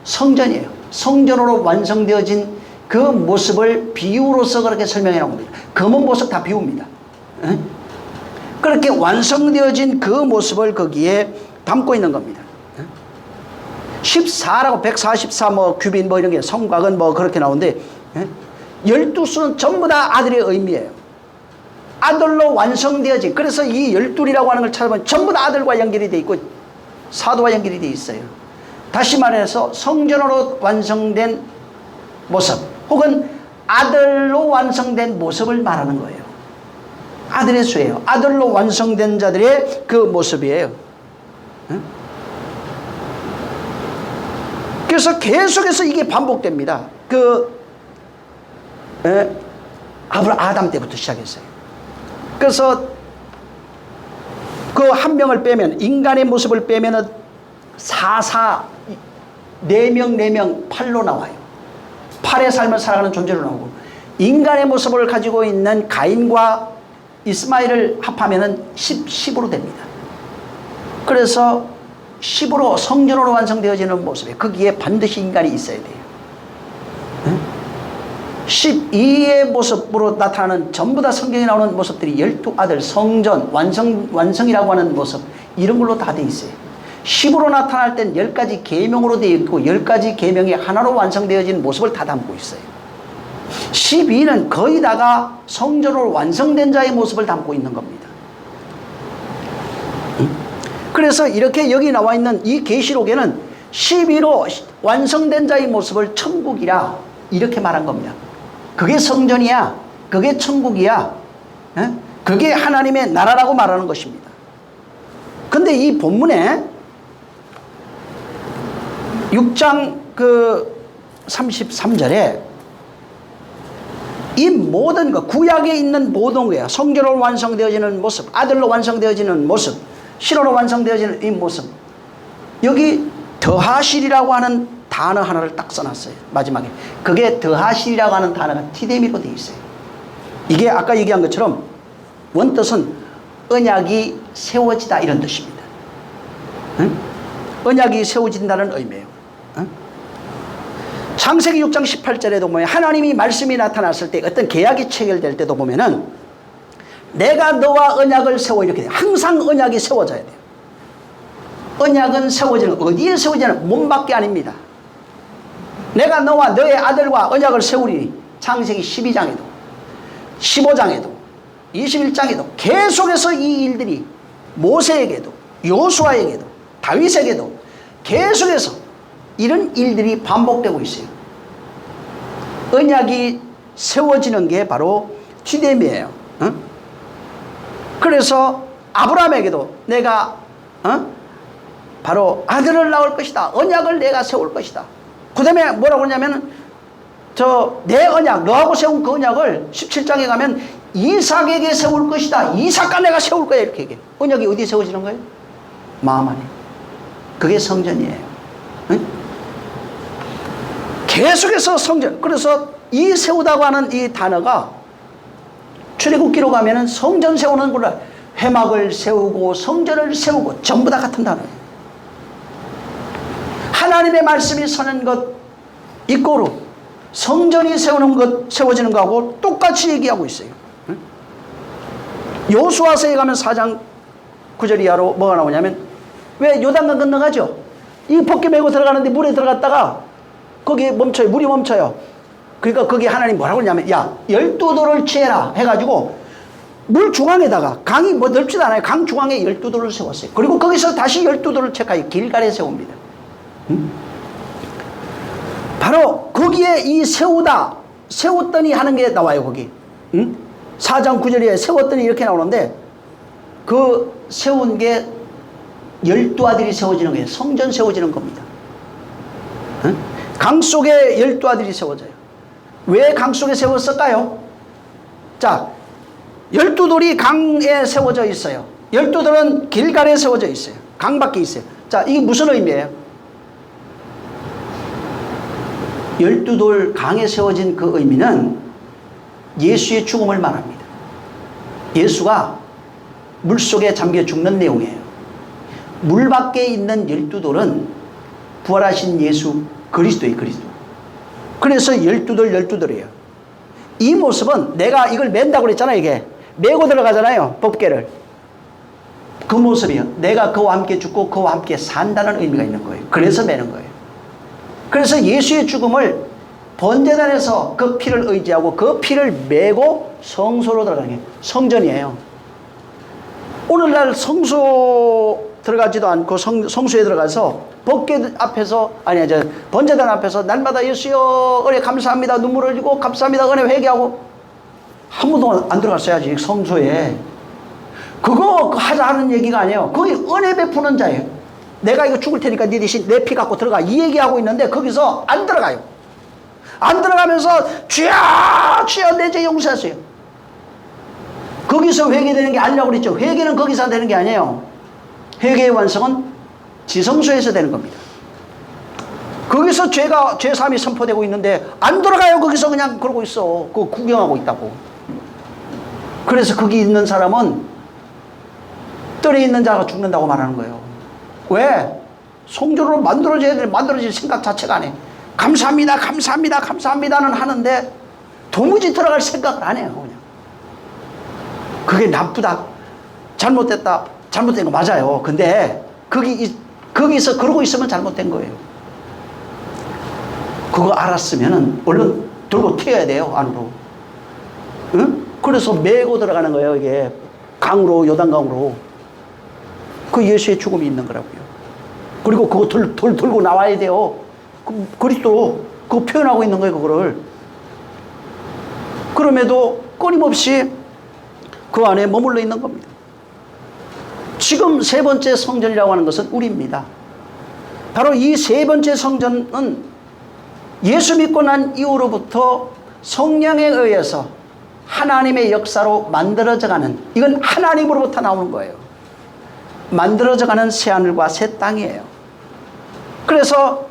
성전이에요. 성전으로 완성되어진 그 모습을 비유로서 그렇게 설명해 놓은 겁니다. 검은 보석 다 비유입니다. 에? 그렇게 완성되어진 그 모습을 거기에 담고 있는 겁니다. 14라고 144 뭐 규빈 뭐 이런 게 성곽은 뭐 그렇게 나오는데 12수는 전부 다 아들의 의미예요. 아들로 완성되어진, 그래서 이 12이라고 하는 걸 찾아보면 전부 다 아들과 연결이 돼 있고 사도와 연결이 돼 있어요. 다시 말해서 성전으로 완성된 모습 혹은 아들로 완성된 모습을 말하는 거예요. 아들의 수예요. 아들로 완성된 자들의 그 모습이에요. 그래서 계속해서 이게 반복됩니다. 아담 때부터 시작했어요. 그래서 그 한 명을 빼면, 인간의 모습을 빼면은 4명 8로 나와요. 8의 삶을 살아가는 존재로 나오고, 인간의 모습을 가지고 있는 가인과 이스마엘을 합하면은 10으로 됩니다. 그래서 10으로 성전으로 완성되어지는 모습에 거기에 반드시 인간이 있어야 돼요. 12의 모습으로 나타나는 전부 다 성경에 나오는 모습들이 12아들, 성전, 완성이라고 하는 모습, 이런 걸로 다 돼 있어요. 10으로 나타날 땐 10가지 계명으로 되어 있고 10가지 계명이 하나로 완성되어진 모습을 다 담고 있어요. 12는 거의 다가 성전으로 완성된 자의 모습을 담고 있는 겁니다. 그래서 이렇게 여기 나와 있는 이 계시록에는 12로 완성된 자의 모습을 천국이라 이렇게 말한 겁니다. 그게 성전이야, 그게 천국이야, 그게 하나님의 나라라고 말하는 것입니다. 근데 이 본문에 6장 33절에 이 모든 것, 구약에 있는 모든 거야, 성전으로 완성되어지는 모습, 아들로 완성되어지는 모습, 신으로 완성되어지는 이 모습, 여기 더하실이라고 하는 단어 하나를 딱 써놨어요. 마지막에 그게 더하실이라고 하는 단어가 티데미로 되어 있어요. 이게 아까 얘기한 것처럼 원뜻은 언약이 세워지다 이런 뜻입니다. 언약이 세워진다는 의미예요. 창세기 6장 18절에도 보면 하나님이 말씀이 나타났을 때 어떤 계약이 체결될 때도 보면은 내가 너와 언약을 세워 이렇게 돼요. 항상 언약이 세워져야 돼요. 언약은 세워지는, 어디에 세워지는? 몸 밖에 아닙니다. 내가 너와 너의 아들과 언약을 세우리니, 창세기 12장에도 15장에도 21장에도 계속해서 이 일들이 모세에게도 여호수아에게도 다윗에게도 계속해서 이런 일들이 반복되고 있어요. 언약이 세워지는 게 바로 디뎀이에요. 그래서 아브라함에게도 내가 바로 아들을 낳을 것이다, 언약을 내가 세울 것이다. 그 다음에 뭐라고 그러냐면 내 언약, 너하고 세운 그 언약을 17장에 가면 이삭에게 세울 것이다, 이삭과 내가 세울 거야 이렇게 얘기해. 언약이 어디에 세워지는 거예요? 마음 안에. 그게 성전이에요. 계속해서 성전. 그래서 이 세우다고 하는 이 단어가 출애굽기로 가면은 성전 세우는 거라, 회막을 세우고 성전을 세우고 전부 다 같은 단어예요. 하나님의 말씀이 서는 것 이꼬로 성전이 세워지는 거하고 똑같이 얘기하고 있어요. 여호수아서에 가면 4장 9절 이하로 뭐가 나오냐면, 왜 요단강 건너가죠? 이 벗개 메고 들어가는데 물에 들어갔다가 거기 멈춰요. 물이 멈춰요. 그러니까 거기 하나님 뭐라고 하냐면, 야 12돌을 취해라 해가지고 물 중앙에다가, 강이 뭐 넓지도 않아요. 강 중앙에 12돌을 세웠어요. 그리고 거기서 다시 12돌을 체크하여 길갈에 세웁니다. 바로 거기에 이 세웠더니 하는 게 나와요. 거기 4장 9절에 세웠더니 이렇게 나오는데, 그 세운 게 12아들이 세워지는 거예요. 성전 세워지는 겁니다. 강 속에 12아들이 세워져요. 왜 강 속에 세웠을까요? 자, 12돌이 강에 세워져 있어요. 12돌은 길갈에 세워져 있어요. 강 밖에 있어요. 자, 이게 무슨 의미예요? 12돌 강에 세워진 그 의미는 예수의 죽음을 말합니다. 예수가 물속에 잠겨 죽는 내용이에요. 물 밖에 있는 12돌은 부활하신 예수 그리스도예요. 그리스도. 그래서 열두들이에요. 이 모습은 내가 이걸 맨다고 그랬잖아요. 이게 메고 들어가잖아요. 법궤를. 그 모습이요. 내가 그와 함께 죽고 그와 함께 산다는 의미가 있는 거예요. 그래서 매는 거예요. 그래서 예수의 죽음을 번제단에서 그 피를 의지하고 그 피를 메고 성소로 들어가는 게 성전이에요. 오늘날 성소 들어가지도 않고 성소에 들어가서 법궤 앞에서 번제단 앞에서 날마다 예수여 은혜 감사합니다 눈물을 흘리고 감사합니다 은혜 회개하고 한 번도 안 들어갔어야지 성소에. 그거 하자는 얘기가 아니에요. 거기 은혜 베푸는 자예요. 내가 이거 죽을 테니까 네 대신 내 피 갖고 들어가 이 얘기하고 있는데 거기서 안 들어가요. 안 들어가면서 주여 주여 내 죄 용서하세요. 거기서 회개되는 게 아니라고 그랬죠. 회개는 거기서 되는 게 아니에요. 회개의 완성은 지성소에서 되는 겁니다. 거기서 죄사함이 선포되고 있는데 안 들어가요. 거기서 그냥 그러고 있어. 그거 구경하고 있다고. 그래서 거기 있는 사람은 뜰에 있는 자가 죽는다고 말하는 거예요. 왜? 성전으로 만들어질 생각 자체가 안 해. 감사합니다 감사합니다 감사합니다는 하는데 도무지 들어갈 생각을 안 해요. 그냥 그게 나쁘다 잘못됐다 잘못된 거 맞아요. 근데 거기서 그러고 있으면 잘못된 거예요. 그거 알았으면은 얼른 들고 튀어야 돼요. 안으로. 응? 그래서 메고 들어가는 거예요. 이게 강으로 요단강으로. 그 예수의 죽음이 있는 거라고요. 그리고 그거 들고 나와야 돼요. 그리스도 그거 표현하고 있는 거예요. 그거를. 그럼에도 끊임없이 그 안에 머물러 있는 겁니다. 지금 세 번째 성전이라고 하는 것은 우리입니다. 바로 이 세 번째 성전은 예수 믿고 난 이후로부터 성령에 의해서 하나님의 역사로 만들어져가는, 이건 하나님으로부터 나오는 거예요. 만들어져가는 새하늘과 새 땅이에요. 그래서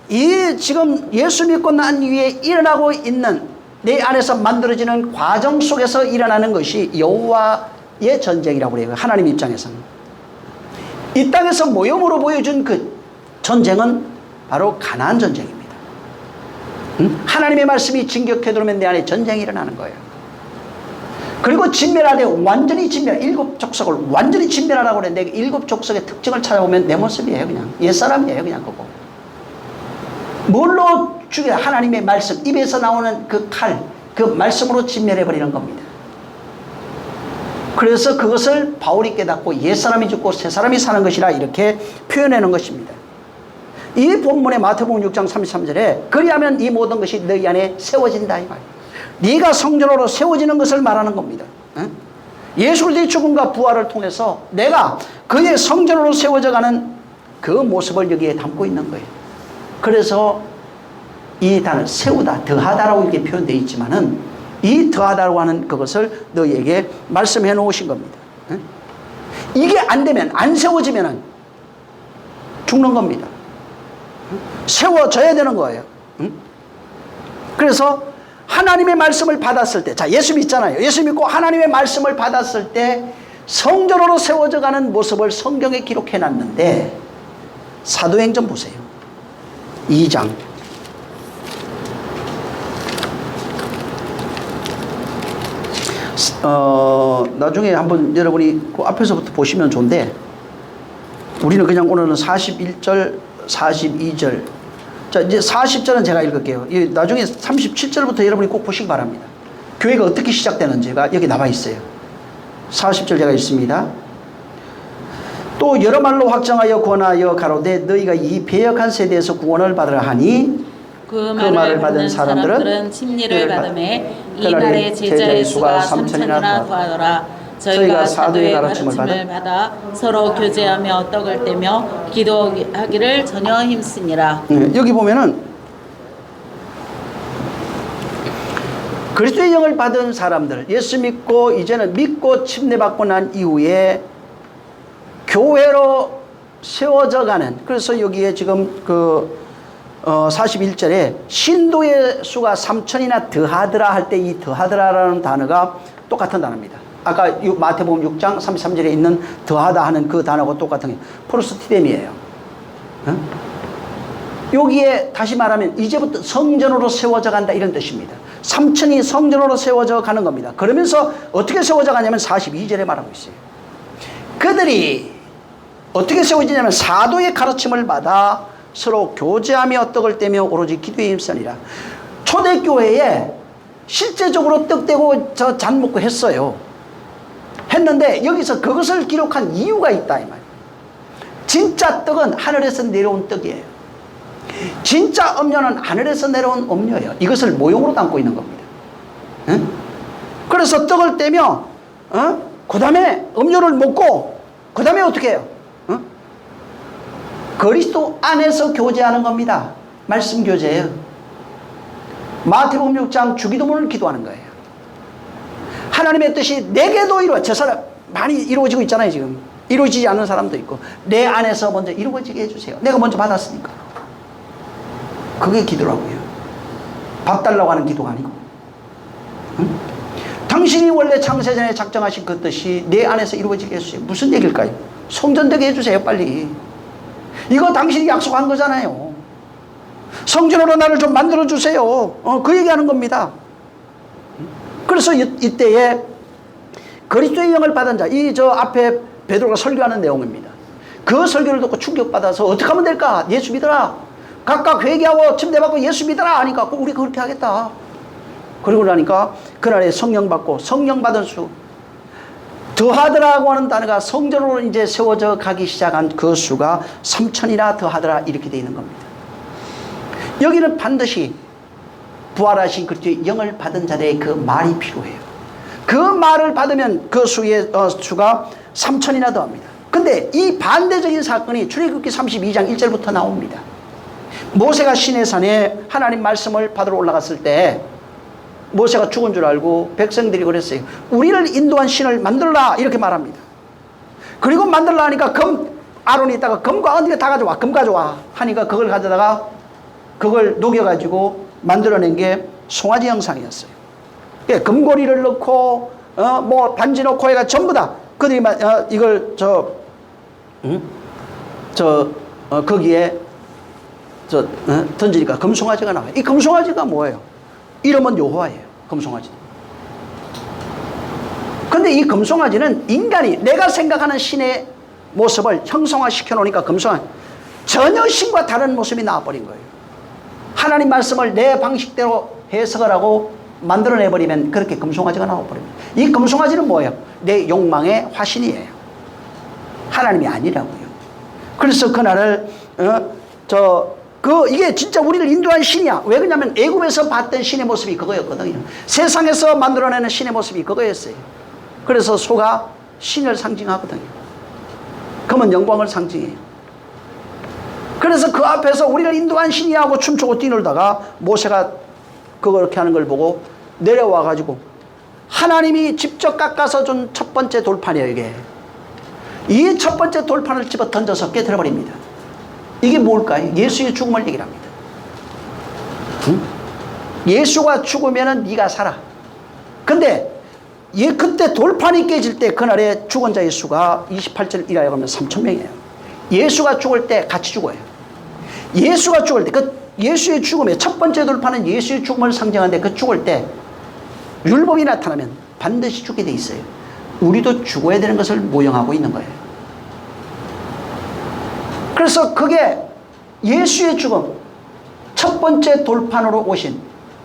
이 지금 예수 믿고 난 이후에 일어나고 있는 내 안에서 만들어지는 과정 속에서 일어나는 것이 여호와의 전쟁이라고 그래요. 하나님 입장에서는. 이 땅에서 모형으로 보여준 그 전쟁은 바로 가나안 전쟁입니다. 하나님의 말씀이 진격해 들어오면 내 안에 전쟁이 일어나는 거예요. 그리고 진멸하되 완전히 일곱 족속을 완전히 진멸하라고 그랬는데 일곱 족속의 특징을 찾아보면 내 모습이에요. 그냥 옛사람이에요. 그냥 그거. 뭘로 죽여? 하나님의 말씀, 입에서 나오는 그 칼, 그 말씀으로 진멸해버리는 겁니다. 그래서 그것을 바울이 깨닫고 옛사람이 죽고 새사람이 사는 것이라 이렇게 표현하는 것입니다. 이 본문의 마태복음 6장 33절에 그리하면 이 모든 것이 너희 안에 세워진다 이 말이에요. 네가 성전으로 세워지는 것을 말하는 겁니다. 예수 그리스도의 죽음과 부활을 통해서 내가 그의 성전으로 세워져가는 그 모습을 여기에 담고 있는 거예요. 그래서 이 단어 세우다, 더하다라고 이렇게 표현되어 있지만은 이 더하다라고 하는 그것을 너희에게 말씀해 놓으신 겁니다. 이게 안 되면, 안 세워지면은 죽는 겁니다. 세워져야 되는 거예요. 그래서 하나님의 말씀을 받았을 때, 자, 예수 믿잖아요. 예수 믿고 하나님의 말씀을 받았을 때 성전으로 세워져 가는 모습을 성경에 기록해 놨는데 사도행전 보세요. 2장. 나중에 한번 여러분이 그 앞에서부터 보시면 좋은데 우리는 그냥 오늘은 41절, 42절. 자, 이제 40절은 제가 읽을게요. 나중에 37절부터 여러분이 꼭 보시기 바랍니다. 교회가 어떻게 시작되는지가 여기 나와 있어요. 40절 제가 읽습니다. 또 여러 말로 확정하여 권하여 가로되 너희가 이 배역한 세대에서 구원을 받으라 하니 그 말을 받은 사람들은 침례를 받음에 이 날에 제자의 수가 3천이나 더하더라. 저희가 사도의 가르침을 받아 서로 교제하며 떡을 떼며 기도하기를 전혀 힘쓰니라. 여기 보면은 그리스도의 영을 받은 사람들, 예수 믿고 이제는 믿고 침례받고 난 이후에 교회로 세워져 가는, 그래서 여기에 지금 41절에 신도의 수가 3천이나 더하더라 할 때 이 더하더라라는 단어가 똑같은 단어입니다. 아까 마태복음 6장 33절에 있는 더하다 하는 그 단어하고 똑같은 게 프로스티뎀이에요. 여기에 다시 말하면 이제부터 성전으로 세워져 간다 이런 뜻입니다. 삼천이 성전으로 세워져 가는 겁니다. 그러면서 어떻게 세워져 가냐면 42절에 말하고 있어요. 그들이 어떻게 세워지냐면 사도의 가르침을 받아 서로 교제하며 떡을 떼며 오로지 기도에 힘쓰니라. 초대교회에 실제적으로 떡 떼고 잔 먹고 했어요. 했는데 여기서 그것을 기록한 이유가 있다 이 말이에요. 진짜 떡은 하늘에서 내려온 떡이에요. 진짜 음료는 하늘에서 내려온 음료예요. 이것을 모형으로 담고 있는 겁니다. 응? 그래서 떡을 떼며 그 다음에 음료를 먹고 그 다음에 어떻게 해요? 응? 그리스도 안에서 교제하는 겁니다. 말씀 교제예요. 마태복음 6장 주기도문을 기도하는 거예요. 하나님의 뜻이 내게도 이루어. 저 사람 많이 이루어지고 있잖아요. 지금 이루어지지 않는 사람도 있고 내 안에서 먼저 이루어지게 해주세요. 내가 먼저 받았으니까. 그게 기도라고요. 밥 달라고 하는 기도가 아니고. 응? 당신이 원래 창세전에 작정하신 그 뜻이 내 안에서 이루어지게 해주세요. 무슨 얘기일까요? 성전되게 해주세요. 빨리. 이거 당신이 약속한 거잖아요. 성전으로 나를 좀 만들어주세요. 그 얘기하는 겁니다. 그래서 이때에 그리스도의 영을 받은 자, 저 앞에 베드로가 설교하는 내용입니다. 그 설교를 듣고 충격받아서 어떻게 하면 될까? 예수 믿어라. 각각 회개하고 침례받고 예수 믿어라 하니까 우리 그렇게 하겠다. 그러고 나니까 그날에 성령 받고 성령 받은 수, 더하더라고 하는 단어가 성전으로 이제 세워져 가기 시작한 그 수가 3천이나 더하더라 이렇게 되어 있는 겁니다. 여기는 반드시 부활하신 그리스도의 영을 받은 자들의 그 말이 필요해요. 그 말을 받으면 그 수의 수가 3천이나 더합니다. 근데 이 반대적인 사건이 출애굽기 32장 1절부터 나옵니다. 모세가 시내산에 하나님 말씀을 받으러 올라갔을 때 모세가 죽은 줄 알고 백성들이 그랬어요. 우리를 인도한 신을 만들라 이렇게 말합니다. 그리고 만들라 하니까 아론이 있다가 금과 언니가 다 가져와. 금 가져와 하니까 그걸 가져다가 그걸 녹여가지고 만들어낸 게 송아지 형상이었어요. 금고리를 넣고 뭐 반지 넣고 해가 전부 다 그들이 이걸 거기에 던지니까 금송아지가 나와요. 이 금송아지가 뭐예요? 이름은 여호와예요. 금송아지. 근데 이 금송아지는 인간이 내가 생각하는 신의 모습을 형성화시켜 놓으니까 금송아지 전혀 신과 다른 모습이 나와버린 거예요. 하나님 말씀을 내 방식대로 해석을 하고 만들어내버리면 그렇게 금송아지가 나와버립니다. 이 금송아지는 뭐예요? 내 욕망의 화신이에요. 하나님이 아니라고요. 그래서 그날을 이게 진짜 우리를 인도한 신이야. 왜 그러냐면 애굽에서 봤던 신의 모습이 그거였거든요. 세상에서 만들어내는 신의 모습이 그거였어요. 그래서 소가 신을 상징하거든요. 금은 영광을 상징해요. 그래서 그 앞에서 우리를 인도한 신이야 하고 춤추고 뛰놀다가 모세가 그렇게 하는 걸 보고 내려와 가지고 하나님이 직접 깎아서 준 첫 번째 돌판이에요. 이게 이 첫 번째 돌판을 집어 던져서 깨뜨려 버립니다. 이게 뭘까요? 예수의 죽음을 얘기를 합니다. 응? 예수가 죽으면은 네가 살아. 근데 그때 돌판이 깨질 때 그날에 죽은 자의 수가 28절 이하여 가면 3,000명이에요. 예수가 죽을 때 같이 죽어요. 예수가 죽을 때 예수의 죽음의 첫 번째 돌판은 예수의 죽음을 상징하는데 그 죽을 때 율법이 나타나면 반드시 죽게 돼 있어요. 우리도 죽어야 되는 것을 모형하고 있는 거예요. 그래서 그게 예수의 죽음, 첫 번째 돌판으로 오신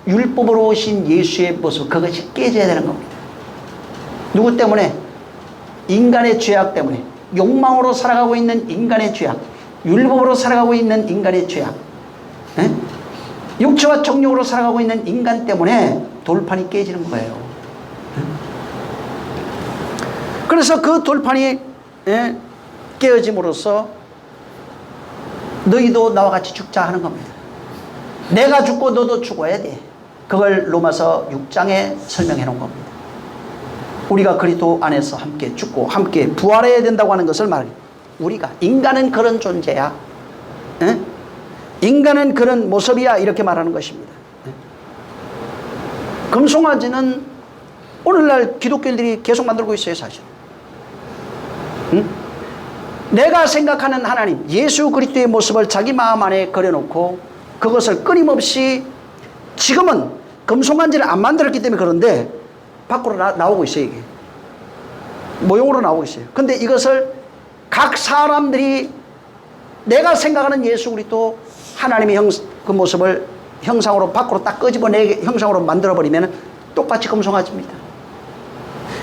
율법으로 오신 예수의 모습, 그것이 깨져야 되는 겁니다. 누구 때문에? 인간의 죄악 때문에. 욕망으로 살아가고 있는 인간의 죄악, 율법으로 살아가고 있는 인간의 죄악, 육체와 정욕으로 살아가고 있는 인간 때문에 돌판이 깨지는 거예요. 그래서 그 돌판이 깨어짐으로써 너희도 나와 같이 죽자 하는 겁니다. 내가 죽고 너도 죽어야 돼. 그걸 로마서 6장에 설명해 놓은 겁니다. 우리가 그리스도 안에서 함께 죽고 함께 부활해야 된다고 하는 것을 말해요. 우리가 인간은 그런 존재야. 인간은 그런 모습이야. 이렇게 말하는 것입니다. 금송아지는 오늘날 기독교인들이 계속 만들고 있어요. 사실. 내가 생각하는 하나님, 예수 그리스도의 모습을 자기 마음 안에 그려놓고 그것을 끊임없이 지금은 금송아지를 안 만들었기 때문에 그런데 밖으로 나오고 있어요. 이게 모형으로 나오고 있어요. 근데 이것을 각 사람들이 내가 생각하는 예수 그리스도 하나님의 그 모습을 형상으로 밖으로 딱 끄집어내 형상으로 만들어버리면 똑같이 금송아지입니다.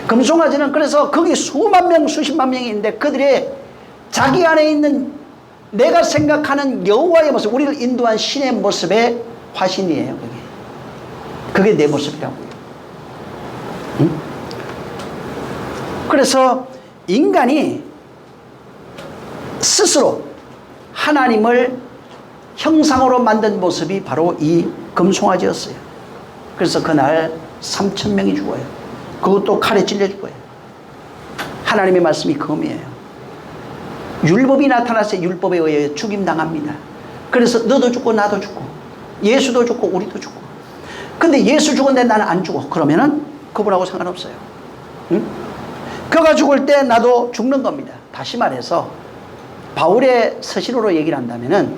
금송아지는 그래서 거기 수만 명 수십만 명이 있는데 그들의 자기 안에 있는 내가 생각하는 여호와의 모습, 우리를 인도한 신의 모습의 화신이에요. 그게 내 모습이라고요. 응? 그래서 인간이 스스로 하나님을 형상으로 만든 모습이 바로 이 금송아지였어요. 그래서 그날 3,000명이 죽어요. 그것도 칼에 찔려 죽어요. 하나님의 말씀이 검이에요. 율법이 나타났어요. 율법에 의해 죽임당합니다. 그래서 너도 죽고 나도 죽고 예수도 죽고 우리도 죽고. 근데 예수 죽었는데 나는 안 죽어. 그러면은 그분하고 상관없어요. 응? 그가 죽을 때 나도 죽는 겁니다. 다시 말해서 바울의 서신으로 얘기를 한다면은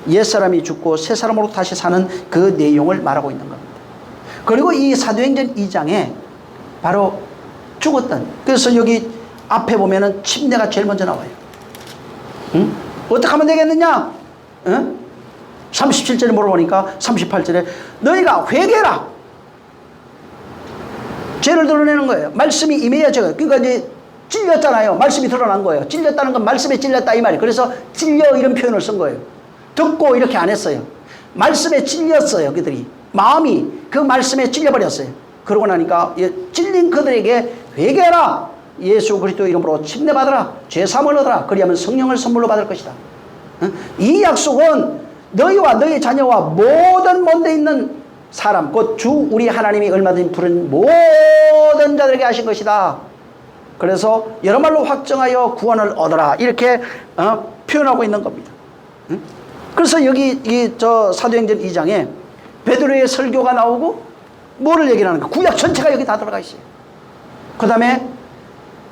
옛사람이 죽고 새사람으로 다시 사는 그 내용을 말하고 있는 겁니다. 그리고 이 사도행전 2장에 바로 죽었던, 그래서 여기 앞에 보면은 침례가 제일 먼저 나와요. 응? 어떻게 하면 되겠느냐? 응? 37절에 물어보니까 38절에 너희가 회개라. 죄를 드러내는 거예요. 말씀이 임해야 죄가. 그러니까 이제 찔렸잖아요. 말씀이 드러난 거예요. 찔렸다는 건 말씀에 찔렸다 이 말이에요. 그래서 찔려 이런 표현을 쓴 거예요. 듣고 이렇게 안 했어요. 말씀에 찔렸어요. 그들이. 마음이 그 말씀에 찔려버렸어요. 그러고 나니까 찔린 그들에게 회개하라. 예수 그리스도 이름으로 침례받으라. 죄사함을 얻으라. 그리하면 성령을 선물로 받을 것이다. 이 약속은 너희와 너희 자녀와 모든 먼데 있는 사람, 곧 주 우리 하나님이 얼마든지 부른 모든 자들에게 하신 것이다. 그래서 여러 말로 확정하여 구원을 얻어라. 이렇게 표현하고 있는 겁니다. 그래서 여기 저 사도행전 2장에 베드로의 설교가 나오고 뭐를 얘기하는가? 구약 전체가 여기 다 들어가 있어요. 그 다음에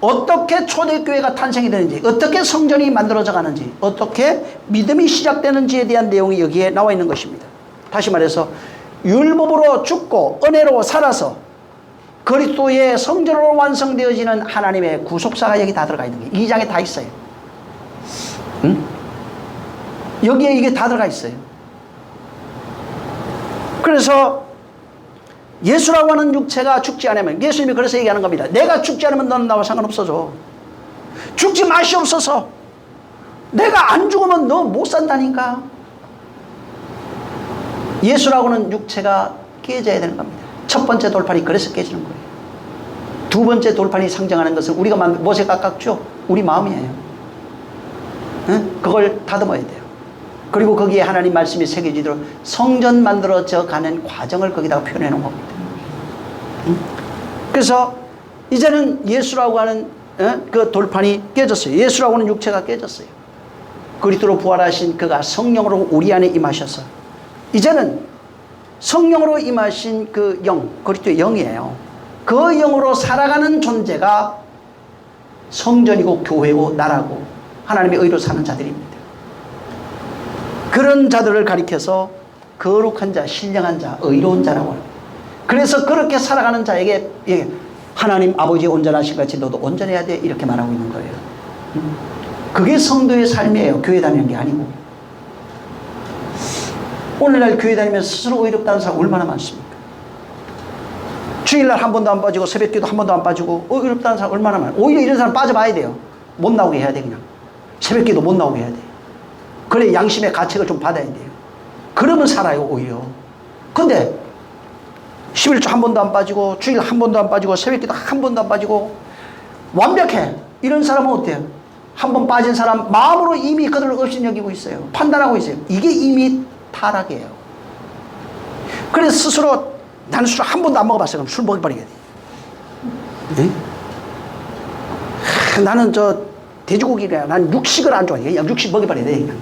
어떻게 초대교회가 탄생이 되는지, 어떻게 성전이 만들어져 가는지, 어떻게 믿음이 시작되는지에 대한 내용이 여기에 나와 있는 것입니다. 다시 말해서 율법으로 죽고 은혜로 살아서 그리스도의 성전으로 완성되어지는 하나님의 구속사가 여기 다 들어가 있는 거예요. 2장에 다 있어요. 응? 여기에 이게 다 들어가 있어요. 그래서 예수라고 하는 육체가 죽지 않으면, 예수님이 그래서 얘기하는 겁니다. 내가 죽지 않으면 너는 나와 상관없어져. 죽지 마시옵소서. 내가 안 죽으면 너 못 산다니까. 예수라고 하는 육체가 깨져야 되는 겁니다. 첫 번째 돌판이 그래서 깨지는 거예요. 두 번째 돌판이 상징하는 것은 우리가 무엇에 가깝죠? 우리 마음이에요. 응? 그걸 다듬어야 돼요. 그리고 거기에 하나님 말씀이 새겨지도록 성전 만들어져 가는 과정을 거기다가 표현해 놓은 겁니다. 응? 그래서 이제는 예수라고 하는 그 돌판이 깨졌어요. 예수라고 하는 육체가 깨졌어요. 그리스도로 부활하신 그가 성령으로 우리 안에 임하셔서 이제는 성령으로 임하신 그 영, 그리스도의 영이에요. 그 영으로 살아가는 존재가 성전이고 교회고 나라고 하나님의 의로 사는 자들입니다. 그런 자들을 가리켜서 거룩한 자, 신령한 자, 의로운 자라고 합니다. 그래서 그렇게 살아가는 자에게 하나님 아버지 온전하신 같이 너도 온전해야 돼 이렇게 말하고 있는 거예요. 그게 성도의 삶이에요. 교회 다니는 게 아니고. 오늘날 교회 다니면서 스스로 의롭다는 사람 얼마나 많습니까? 주일날 한 번도 안 빠지고 새벽기도 한 번도 안 빠지고 의롭다는 사람 얼마나 많아요. 오히려 이런 사람 빠져봐야 돼요. 못 나오게 해야 돼. 그냥 새벽기도 못 나오게 해야 돼. 그래 양심의 가책을 좀 받아야 돼요. 그러면 살아요. 오히려. 근데 11조 한 번도 안 빠지고 주일 한 번도 안 빠지고 새벽기도 한 번도 안 빠지고 완벽해. 이런 사람은 어때요? 한 번 빠진 사람 마음으로 이미 그들을 없인 여기고 있어요. 판단하고 있어요. 이게 이미 타락이에요. 그래서 스스로 나는 술 한 번도 안 먹어봤어요. 그럼 술 먹여버리게 돼. 네? 나는 저 돼지고기가 난 육식을 안 좋아해. 그냥 육식 먹여버려야 돼. 그냥.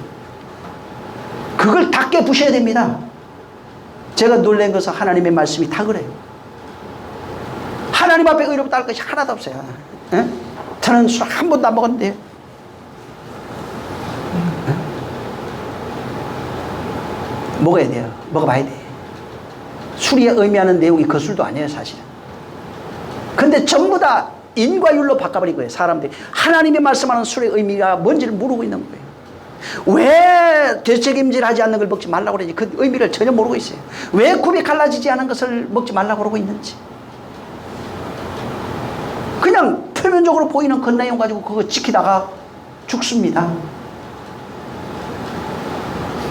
그걸 다 깨부셔야 됩니다. 제가 놀란 것은 하나님의 말씀이 다 그래요. 하나님 앞에 의롭다 할 것이 하나도 없어요. 네? 저는 술 한 번도 안 먹었는데 먹어야 돼요. 먹어봐야 돼. 술이 의미하는 내용이 그 술도 아니에요, 사실은. 근데 전부 다 인과율로 바꿔버린 거예요, 사람들이. 하나님이 말씀하는 술의 의미가 뭔지를 모르고 있는 거예요. 왜 되책임질 하지 않는 걸 먹지 말라고 그러지? 그 의미를 전혀 모르고 있어요. 왜 굽이 갈라지지 않은 것을 먹지 말라고 그러고 있는지. 그냥 표면적으로 보이는 그 내용 가지고 그거 지키다가 죽습니다.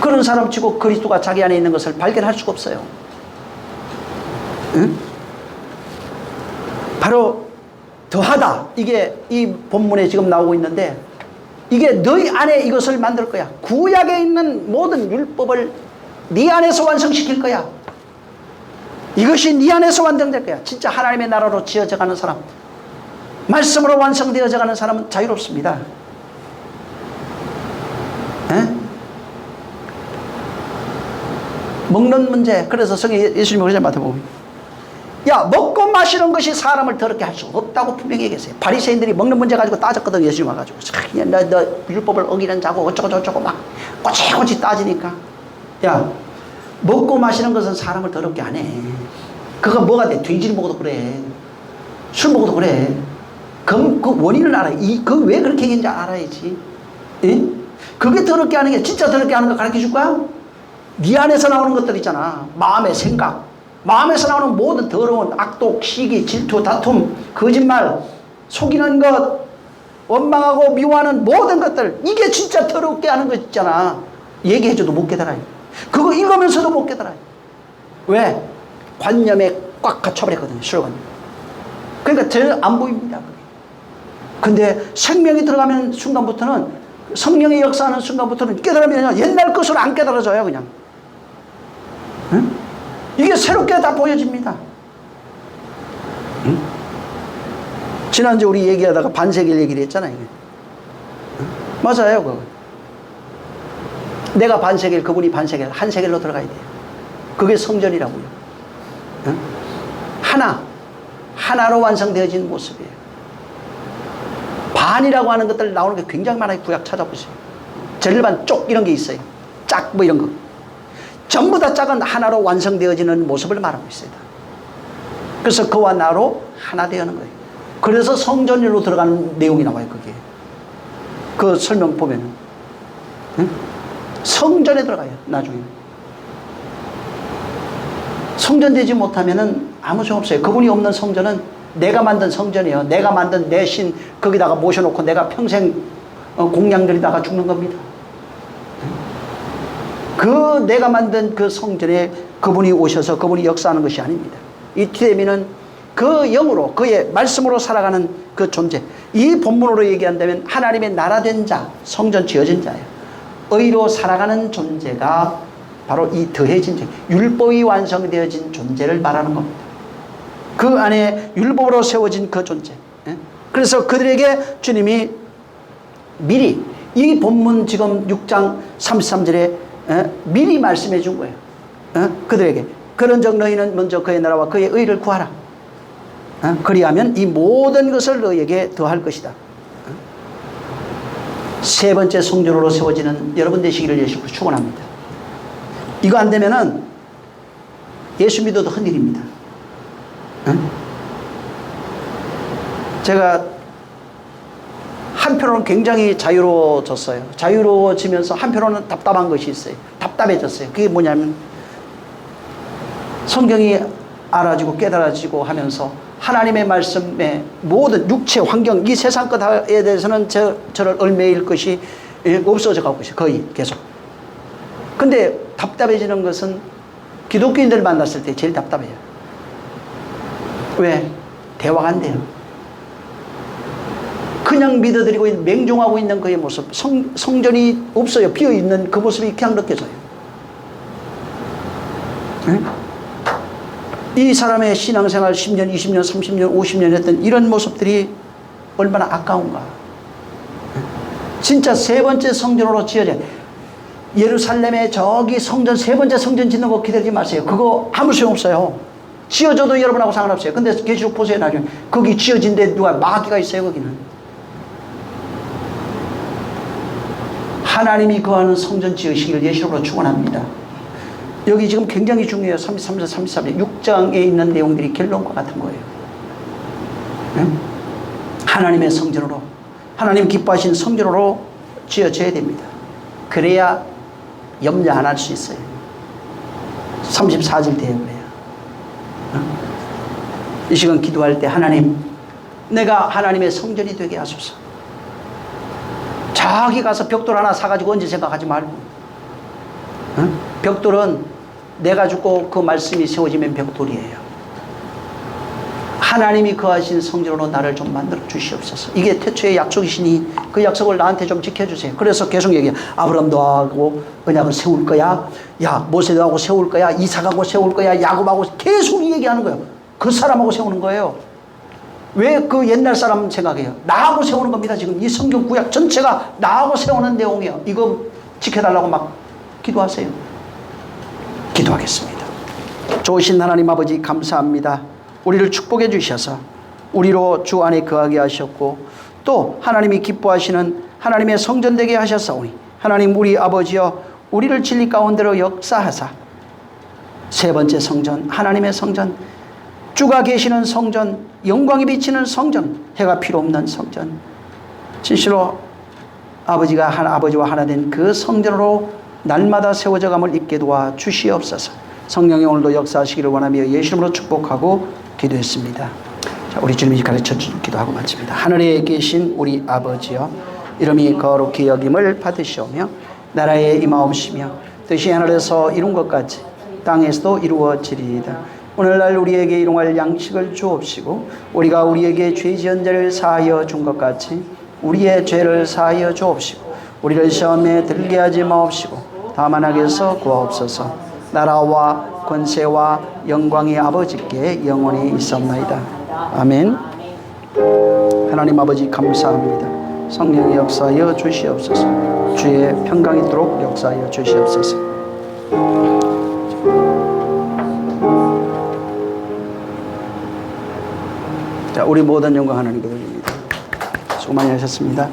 그런 사람 치고 그리스도가 자기 안에 있는 것을 발견할 수가 없어요. 응? 바로 더하다. 이게 이 본문에 지금 나오고 있는데, 이게 너희 안에 이것을 만들 거야. 구약에 있는 모든 율법을 네 안에서 완성시킬 거야. 이것이 네 안에서 완성될 거야. 진짜 하나님의 나라로 지어져 가는 사람, 말씀으로 완성되어져 가는 사람은 자유롭습니다. 에? 먹는 문제. 그래서 성경 예수님이 그러잖아요, 마태복음. 야, 먹고 마시는 것이 사람을 더럽게 할 수 없다고 분명히 얘기했어요. 바리새인들이 먹는 문제 가지고 따졌거든, 예수님 와가지고. 너 율법을 어기는 자고 어쩌고 막 꼬치꼬치 따지니까. 야, 먹고 마시는 것은 사람을 더럽게 안 해. 그거 뭐가 돼? 돼지를 먹어도 그래. 술 먹어도 그래. 그 원인을 알아야 돼. 그 왜 그렇게 얘기했는지 알아야지. 예? 그게 더럽게 하는 게, 진짜 더럽게 하는 거 가르쳐 줄 거야? 네 안에서 나오는 것들 있잖아. 마음의 생각. 마음에서 나오는 모든 더러운 악독, 시기, 질투, 다툼, 거짓말, 속이는 것, 원망하고 미워하는 모든 것들, 이게 진짜 더럽게 하는 것 있잖아. 얘기해줘도 못 깨달아요. 그거 읽으면서도 못 깨달아요. 왜? 관념에 꽉 갇혀버렸거든요, 술관. 그러니까 전혀 안 보입니다. 근데 생명이 들어가면 순간부터는, 성령의 역사하는 순간부터는 깨달으면 옛날 것으로 안 깨달아져요, 그냥. 응? 이게 새롭게 다 보여집니다. 응? 지난주 우리 얘기하다가 반세겔 얘기를 했잖아요. 응? 맞아요, 그거. 내가 반세겔, 그분이 반세겔, 한 세겔로 들어가야 돼요. 그게 성전이라고요. 응? 하나로 완성되어진 모습이에요. 반이라고 하는 것들 나오는 게 굉장히 많아요. 구약 찾아보세요. 절반 쪽 이런 게 있어요. 짝 뭐 이런 거. 전부 다 짝은 하나로 완성되어지는 모습을 말하고 있어요. 그래서 그와 나로 하나 되어는 거예요. 그래서 성전으로 들어가는 내용이 나와요, 그게. 그 설명 보면은. 응? 성전에 들어가요, 나중에. 성전 되지 못하면은 아무 소용 없어요. 그분이 없는 성전은 내가 만든 성전이에요. 내가 만든 내 신 거기다가 모셔놓고 내가 평생 공양드리다가 죽는 겁니다. 그 내가 만든 그 성전에 그분이 오셔서 그분이 역사하는 것이 아닙니다. 이때면은 그 영으로 그의 말씀으로 살아가는 그 존재. 이 본문으로 얘기한다면 하나님의 나라된 자, 성전 지어진 자예요. 의로 살아가는 존재가 바로 이 더해진 존재, 율법이 완성되어진 존재를 말하는 겁니다. 그 안에 율법으로 세워진 그 존재. 그래서 그들에게 주님이 미리 이 본문 지금 6장 33절에 미리 말씀해 준 거예요. 그들에게 그런즉 너희는 먼저 그의 나라와 그의 의를 구하라. 그리하면 이 모든 것을 너희에게 더할 것이다. 세 번째 성전으로 세워지는 여러분 되시기를 예수로 축원합니다. 이거 안 되면은 예수 믿어도 흔일입니다. 제가 한편으로는 굉장히 자유로워졌어요. 자유로워지면서 한편으로는 답답한 것이 있어요. 답답해졌어요. 그게 뭐냐면 성경이 알아지고 깨달아지고 하면서 하나님의 말씀에 모든 육체, 환경, 이 세상 것에 대해서는 저를 얽매일 것이 없어져 가고 있어요. 거의 계속. 근데 답답해지는 것은 기독교인들 만났을 때 제일 답답해요. 왜? 대화가 안 돼요. 그냥 믿어드리고 맹종하고 있는 그의 모습, 성전이 없어요. 비어있는 그 모습이 그냥 느껴져요. 응? 이 사람의 신앙생활 10년, 20년, 30년, 50년 했던 이런 모습들이 얼마나 아까운가. 진짜 세 번째 성전으로 지어져. 예루살렘에 저기 성전, 세 번째 성전 짓는 거 기다리지 마세요. 그거 아무 소용없어요. 지어져도 여러분하고 상관없어요. 근데 계시록 보세요, 나중에. 거기 지어진 데 누가 마귀가 있어요, 거기는. 하나님이 거하는 성전 지으시기를 예수로 축원합니다. 여기 지금 굉장히 중요해요. 33절, 34절. 6장에 있는 내용들이 결론과 같은 거예요. 네? 하나님의 성전으로, 하나님 기뻐하신 성전으로 지어져야 됩니다. 그래야 염려 안 할 수 있어요. 34절 돼요. 그래요. 이 시간 기도할 때 하나님, 내가 하나님의 성전이 되게 하소서. 저기 가서 벽돌 하나 사가지고 언제 생각하지 말고. 벽돌은 내가 죽고 그 말씀이 세워지면 벽돌이에요. 하나님이 거하신 성전으로 나를 좀 만들어 주시옵소서. 이게 태초의 약속이시니 그 약속을 나한테 좀 지켜주세요. 그래서 계속 얘기해요. 아브라함도 하고 언약을 세울 거야. 야, 모세도 하고 세울 거야. 이삭하고 세울 거야. 야곱하고 계속 얘기하는 거예요. 그 사람하고 세우는 거예요. 왜 그 옛날 사람 생각해요? 나하고 세우는 겁니다. 지금 이 성경 구약 전체가 나하고 세우는 내용이에요. 이거 지켜달라고 막 기도하세요. 기도하겠습니다. 좋으신 하나님 아버지 감사합니다. 우리를 축복해 주셔서 우리로 주 안에 거하게 하셨고 또 하나님이 기뻐하시는 하나님의 성전 되게 하셨사오니 하나님 우리 아버지여 우리를 진리 가운데로 역사하사 세 번째 성전 하나님의 성전 주가 계시는 성전 영광이 비치는 성전 해가 필요 없는 성전 진실로 아버지와 하나 된 그 성전으로 날마다 세워져 감을 입게 도와 주시옵소서. 성령이 오늘도 역사하시기를 원하며 예수 이름으로 축복하고 기도했습니다. 자, 우리 주님이 가르쳐 준 기도하고 마칩니다. 하늘에 계신 우리 아버지여 이름이 거룩히 여김을 받으시오며 나라에 임하옵시며 뜻이 하늘에서 이룬 것 같이 땅에서도 이루어지리이다. 오늘날 우리에게 일용할 양식을 주옵시고 우리가 우리에게 죄 지은 자를 사하여 준 것 같이 우리의 죄를 사하여 주옵시고 우리를 시험에 들게 하지 마옵시고 다만 악에서 구하옵소서. 나라와 권세와 영광이 아버지께 영원히 있사옵나이다. 아멘. 하나님 아버지 감사합니다. 성령의 역사하여 주시옵소서. 주의 평강이 있도록 역사하여 주시옵소서. 자, 우리 모든 영광 하나님께 돌립니다. 수고 많이 하셨습니다.